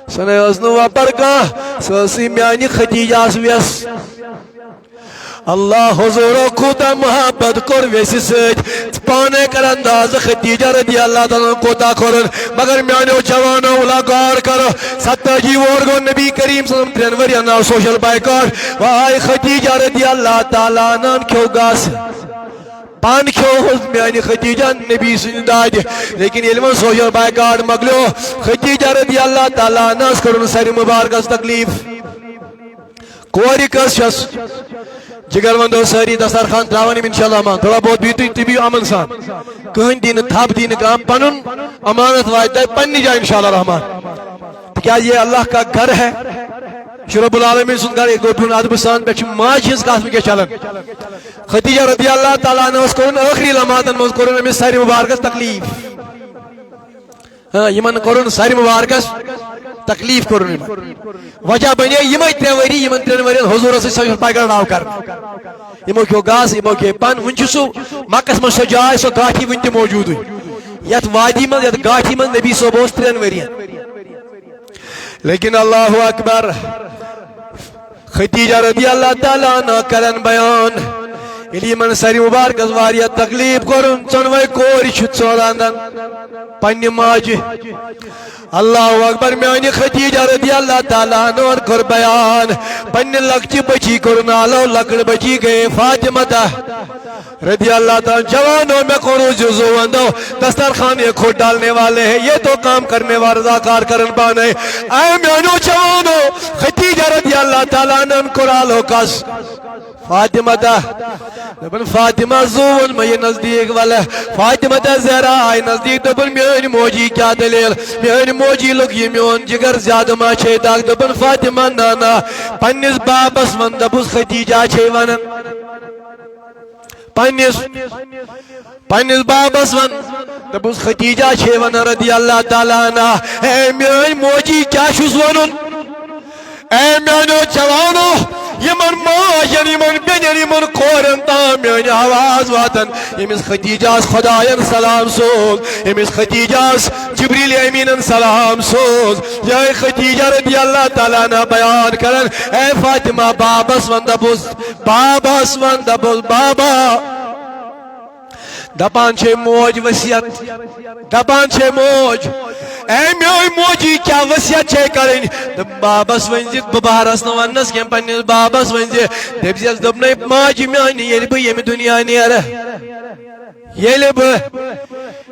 سن نپر کھانا سی میانہ ختیجہ ویس اللہ حضور کوتا محبت کور ویس ست پانے کر انداز ختیجہ رضی اللہ تعالیٰ کوتا کورن مگر میانو جوانو غور کرو 70 وور گو نبی کریم صلی اللہ علیہ وسلم 3 ورین آو سوشل بائیکاٹ وائی ختیجہ رضی اللہ تعالیٰ عنہ کھو گاس پان کھو میانی ختیجہ نبی سن داد لیکن علم سوشل بائیکاٹ مگلو ختیجہ رضی اللہ تعالیٰ عنہ کرن سر مبارکس تکلیف کوری کس شس جگر وندو ساری دسترخوان تراوان انشاءاللہ مان تھوڑا بہت بیتو تبیو امن سان کہن دین تھاپ دین کام پنن امانت وائد پنی جائے انشاءاللہ رحمان کیا یہ اللہ کا گھر ہے رب العالمین سن گھر ایک گوٹون ادب سان پہ ماج ہز کاس میں کیا چلن ختیجہ رضی اللہ تعالیٰ عنہ اس کرن آخری لمحاتن مز کرن امیس ساری مبارکس تکلیف یمن کرن ساری مبارکس تکلیف کرن وجہ بنے یمے 3 وری یمن 3 وری حضور سے سوشل پائیکاٹ آو کر یمو کھو گاس یمو کھو پن ون سو مکس من سو جائے سو گاٹھی ون تہ موجود یت وادی من یت گاٹھی من نبی صوب 3 وری لیکن اللہ اکبر ختیجہ رضی اللہ تعالیٰ عنہ کرن بیان یلی من ساری مبارکس واریہ تکلیف کرن چنوے کوری چھ ژوران پنہ ماجہ اللہ اکبر میانی ختیجہ رضی اللہ تعالیٰ عنہ کر بیان پنہ لکچہ بچی کور نالو لکڑ بچی گئے فاطمہ رضی اللہ تعالیٰ جوانوں میں کرو جزو وندو دسترخوان یہ کھوٹ ڈالنے والے ہیں یہ تو کام کرنے والے رضاکار کرن بانے اے میانو جوانوں ختیجہ رضی اللہ تعالیٰ عنہ کرالو کس فاطمہ دبن فاطمہ زون میں نزدیک والا فاطمہ زہرا آئی نزدیک دبن میانی موجی کیا دلیل میانی موجی لوگ یہ میون جگر زیادہ ما چھے تاک دبن فاطمہ نانا پنیس بابس من دبس ختیجہ چھے ونن پنیس بابس من دبس ختیجہ چھے ونن رضی اللہ تعالیٰ عنہ اے میانی موجی کیا شوز ونن اے میانو جوانو یمن ماجن یمن بینن یمن کورن تام میانی آواز واتن یمس ختیجہ خداین سلام سوز یمس ختیجہ جبریل امین سلام سوز یا ختیجہ رضی اللہ تعالیٰ عنہ بیان کرن اے فاطمہ بابس وندبوز بابا دپان چھے موج وسیعت دپان چھے موج اے میوی موجی کیا وسیعت چھے کریں بابس ونزی ببارس نوانس کیم پنیس بابس ونزی دبزیز دبنائی ماجی میانی یلی بھئی یمی دنیا نیر یلی بھئی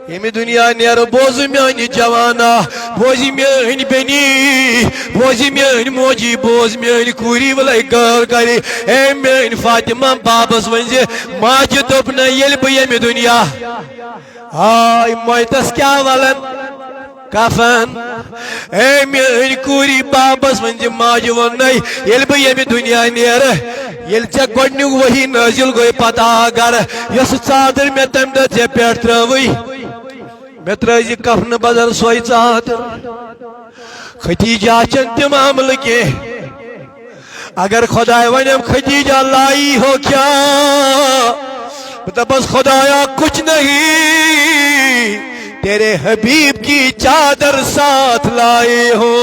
یمی دنیا نیر بوزی میانی جوانا بوزی میانی بینی بوزی میانی موجی بوزی میانی کوری ولائی گر کری اے میانی فاطمہ بابس ونزی ماجی دبنائی یلی بھئی یمی دنیا آئی مویتس کیا والن کفن اے میانی کوری بابس ونزی ماجی ونائی یلی بھئی یمی دنیا نیر یل چا گوڑنیو وہی نازل گوئی پتا گر یس چادر میں تم دے پیٹ تروی میں ترازی کفن بدل سوئی چادر ختیجہ چند معامل کے اگر خدای ونیم ختیجہ لائی ہو کیا بس خدایا کچھ نہیں تیرے حبیب کی چادر ساتھ لائے ہو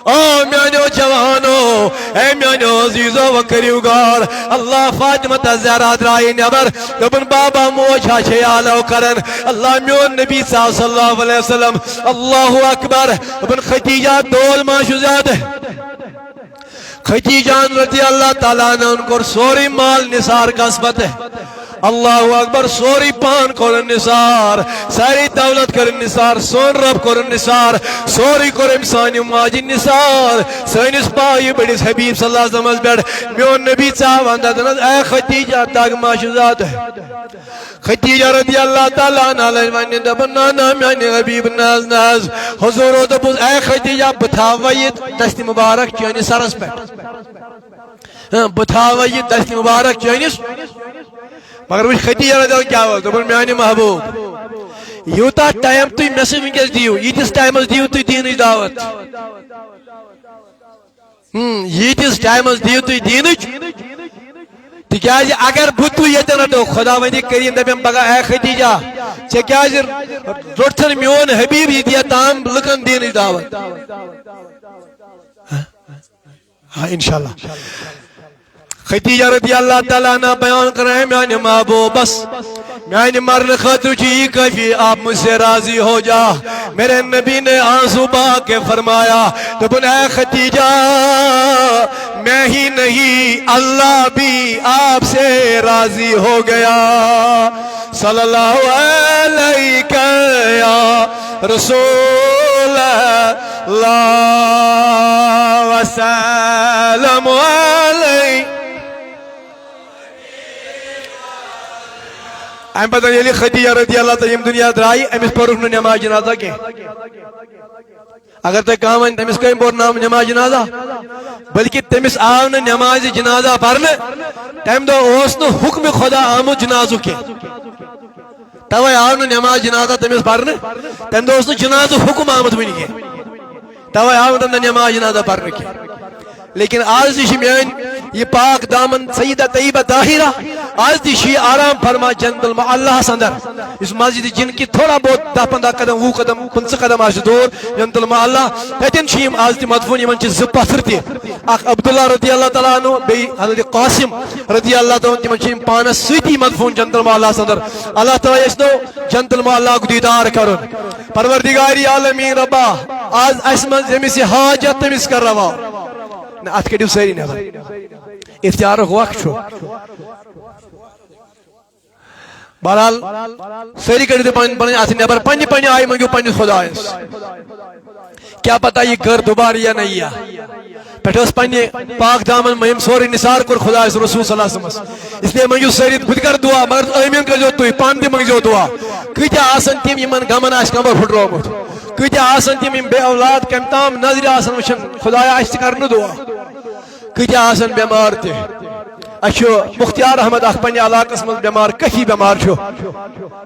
او میانو جوانو اے میانو عزیزو وکریوگار اللہ فاطمہ زہرا درائی نبر دبن بابا موجہ چھے آلو کرن اللہ میون نبی صلی اللہ علیہ وسلم اللہ اکبر دبن ختیجہ دول ما شزاد ختیجہ رضی اللہ تعالیٰ نے ان کو سوری مال نثار قسمت ہے اللہ اکبر سوری پان کرن نثار ساری دولت کرن نثار سون رب کرن نثار سوری کرن سانی ماجی نثار سانس پائی بڑیس حبیب صلی اللہ علیہ وسلم بیڑ میون نبی چاہوان دادنز اے ختیجہ تاگ ماشوزات ہے ختیجہ رضی اللہ تعالیٰ عنہ علیہ دبن نانا میانی حبیب ناز حضور و دبوز اے ختیجہ بتھاویت دست مبارک چینی سرس پہ بتھاویت دست مبارک چینی مگر وہ ختیجہ رضی اللہ کیا ہوا دبن میانی محبوب یوتا ٹائم تو میسیج ونکس دیو یہ تس ٹائم دیو تو دین دعوت یتس ٹائمس دیو تھی دینچ تکیاز اگر بت یتن رٹو خدا وندی کریم دپم پگہ اے خدیجہ ژے کیاز روٹھن میون حبیب یہ دیا تام لکن دین دعوت ہاں انشاءاللہ خدیجہ رضی اللہ تعالیٰ عنہ بیان کر رہے ہیں میانے محبوب بس میانے مرن خاطر چی کافی آپ مجھ سے راضی ہو جا میرے نبی نے آنسو بہا کے فرمایا تو اے خدیجہ میں ہی نہیں اللہ بھی آپ سے راضی ہو گیا صلی اللہ علیہ یا رسول اللہ وسلم علیہ ام پتہ یلی خدیجہ رضی اللہ تعالیٰ یم دنیا درائی امس پورک نہ نماز جنازہ کی اگر تہ کام ون تمس کم پور نام نماز جنازہ بلکہ تمس آو نہ نماز جنازہ پرنے تم دو اوس نہ حکم خدا آمد جنازہ کی توے آو نہ نماز جنازہ تمس پرنے تم دو اوس نہ جنازہ حکم آمد ونی کی توے آو نہ نماز جنازہ پرنے کی لیکن آج تھی میان یہ پاک دامن سیدہ طیبہ طاہرہ آج تھی آرام فرما جنت اللہ اندر اس مسجد جن کی تھوڑا بہت 10-15 قدم 20 قدم 50 قدم آج دور جنت اللہ تتن شیم آج تی مدفون یمن چھ زٕ پتھر تی اخ عبداللہ رضی اللہ تعالیٰ عنہ بی حضرت قاسم رضی اللہ تعالیٰ عنہ تمن شیم پانس سیتی مدفون جنت اللہ اندر اللہ تعالیٰ یسنو جنت اللہ کو دیدار کرن پروردگاری عالمین ربا آج اس من زمس حاجت تمس کر روا ات کڑو ساری نظر اختیار وقت بہرحال ساری کڑو پن ات نبر پنہ پنہ آئی منگو پنس خدایس کیا پتہ یہ گھر دوبارہ یا نہیں پٹھس پنہ پاک دامن مہم سوری نثار کور خدایس رسول صلی اللہ علیہ وسلم اس لیے منگو ساری خود کر دعا مگر آمین کرو تھی پان تہ منگو دعا کتیا آسن تم یمن غمن آس کمر پھٹرومت کتیا آسن تم یم بے اولاد کم تام نظر آسن وچھن خدایا اس کرن دعا کتیا آسن بیمار تہ اچھو مختار احمد اخ پنہ علاقس من بیمار کفی بیمار چھو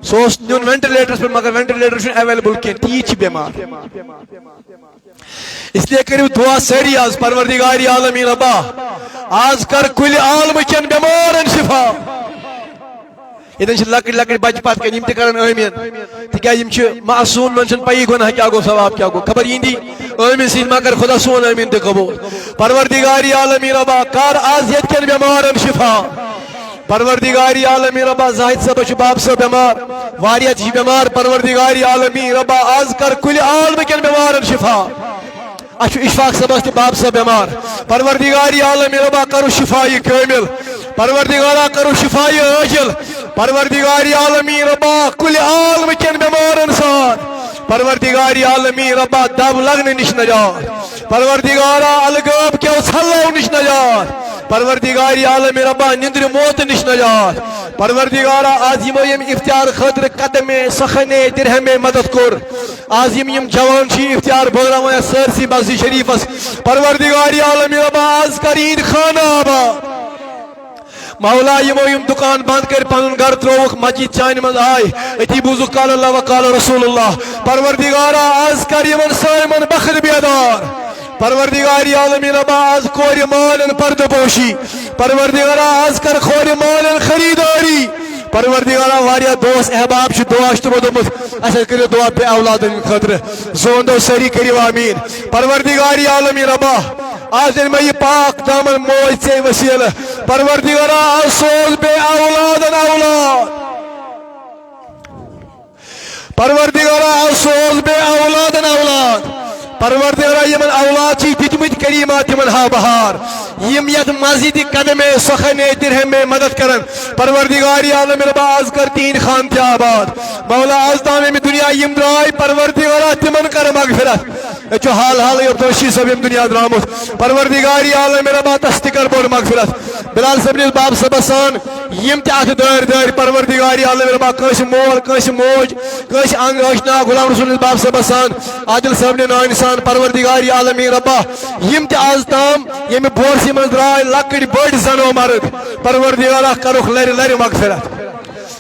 سوس نیون وینٹیلیٹرس پر مگر وینٹیلیٹر چھن اویلیبل کی تیچ بیمار اس لیے کرو دعا ساری آز پروردگاری عالمین ربا آز کر کل عالم چن بیمارن شفا یہ لکٹ لکٹ بچ پات کن تہ کرن آمین تکیاز یم چھ معصوم من چھن پی گناہ کیا گو ثواب کیا گو خبر یندی آمین سین مگر خدا سون آمین تہ قبول پروردگاری عالمین ربا کار آز یت کن بیمارن شفا پروردگاری عالمین ربا زاہد صاحب چھ باب صاحب بیمار واریہ چھ بیمار پروردگاری عالمین ربا آز کر کل عالم کن بیمارن شفا اچھو اشفاق صاحب تہ باب صاحب بیمار پروردگاری عالمین ربا کرو شفائی کامل پروردگارا کرو شفائی عاجل پروردگاری عالمین ربا کل عالم کن بیمارن سان پروردگاری عالمین ربا دب لگنے نش نجات پروردگارا الگاب کیو ژھلو نش نجات پروردگاری عالم ربا نندر موت نش نجات پروردگارا آز یمو یم افتیار خاطر قدم سخن درہم مدد کور آز یم جوان چھ افتیار بولراوان سرسی مسجد شریفس پروردگاری عالم ربا آز کر عید خانہ آباد مولا یمو یم دکان بند کر پن گھر تروک مسجد چان من آئی اتی بوزو قال اللہ وقال رسول اللہ پروردگارا آز کر یمن سائمن بخت بیدار پروردگاری عالمین ربا آز کور مالن پرد پوشی پروردگارا آز کر کور مالن خریداری پروردگارا واریہ دوست احباب چھ دعا تمو دومت اچھا کرو دعا بے اولادن خاطر زون دو سری کریو آمین پروردگاری عالمین ربا آج دن میں یہ پاک دامن موج سے وسیل پروردگارا آج سوز بے اولادن اولاد پروردگارا آج سوز بے اولادن اولاد پروردگارا یمن اولاد چی دتمت کریمات یمن ہا بہار یم یت مسجد قدم سخن درہم میں مدد کرن پروردگاری عالم ربا آز کر تین خان تہ آباد مولا آز تام میں دنیا یم درائے پروردگارا تمن کر مغفرت چو حال حال توشی سب یم دنیا درامت پروردگاری عالم ربا تصدیقر بور مغفرت بلال صاحب نے باب سبسان یم تہ ات دار دار پروردگاری عالم ربا کش مول کش موج کش انگ اشنا غلام رسول باب سبسان عادل صاحب نے انسان پروردگاری عالم ربا یم تہ آز تام یم بورسی من درائے لکڑ بڑ زنو مرد پروردگارا کرخ لر لر مغفرت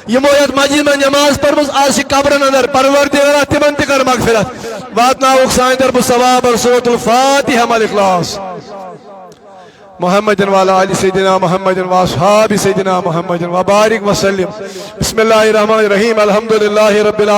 یمو یت مسجد میں نماز پرمز آج قبرن اندر پروردگارا تمن تہ کر مغفرت واتنا سائن در ثواب اور سورۃ الفاتحہ مال اخلاص محمد وعلى آل سيدنا محمد وأصحاب سيدنا محمد وبارك وسلم. بسم الله الرحمن الرحيم. الحمد لله رب العالمين.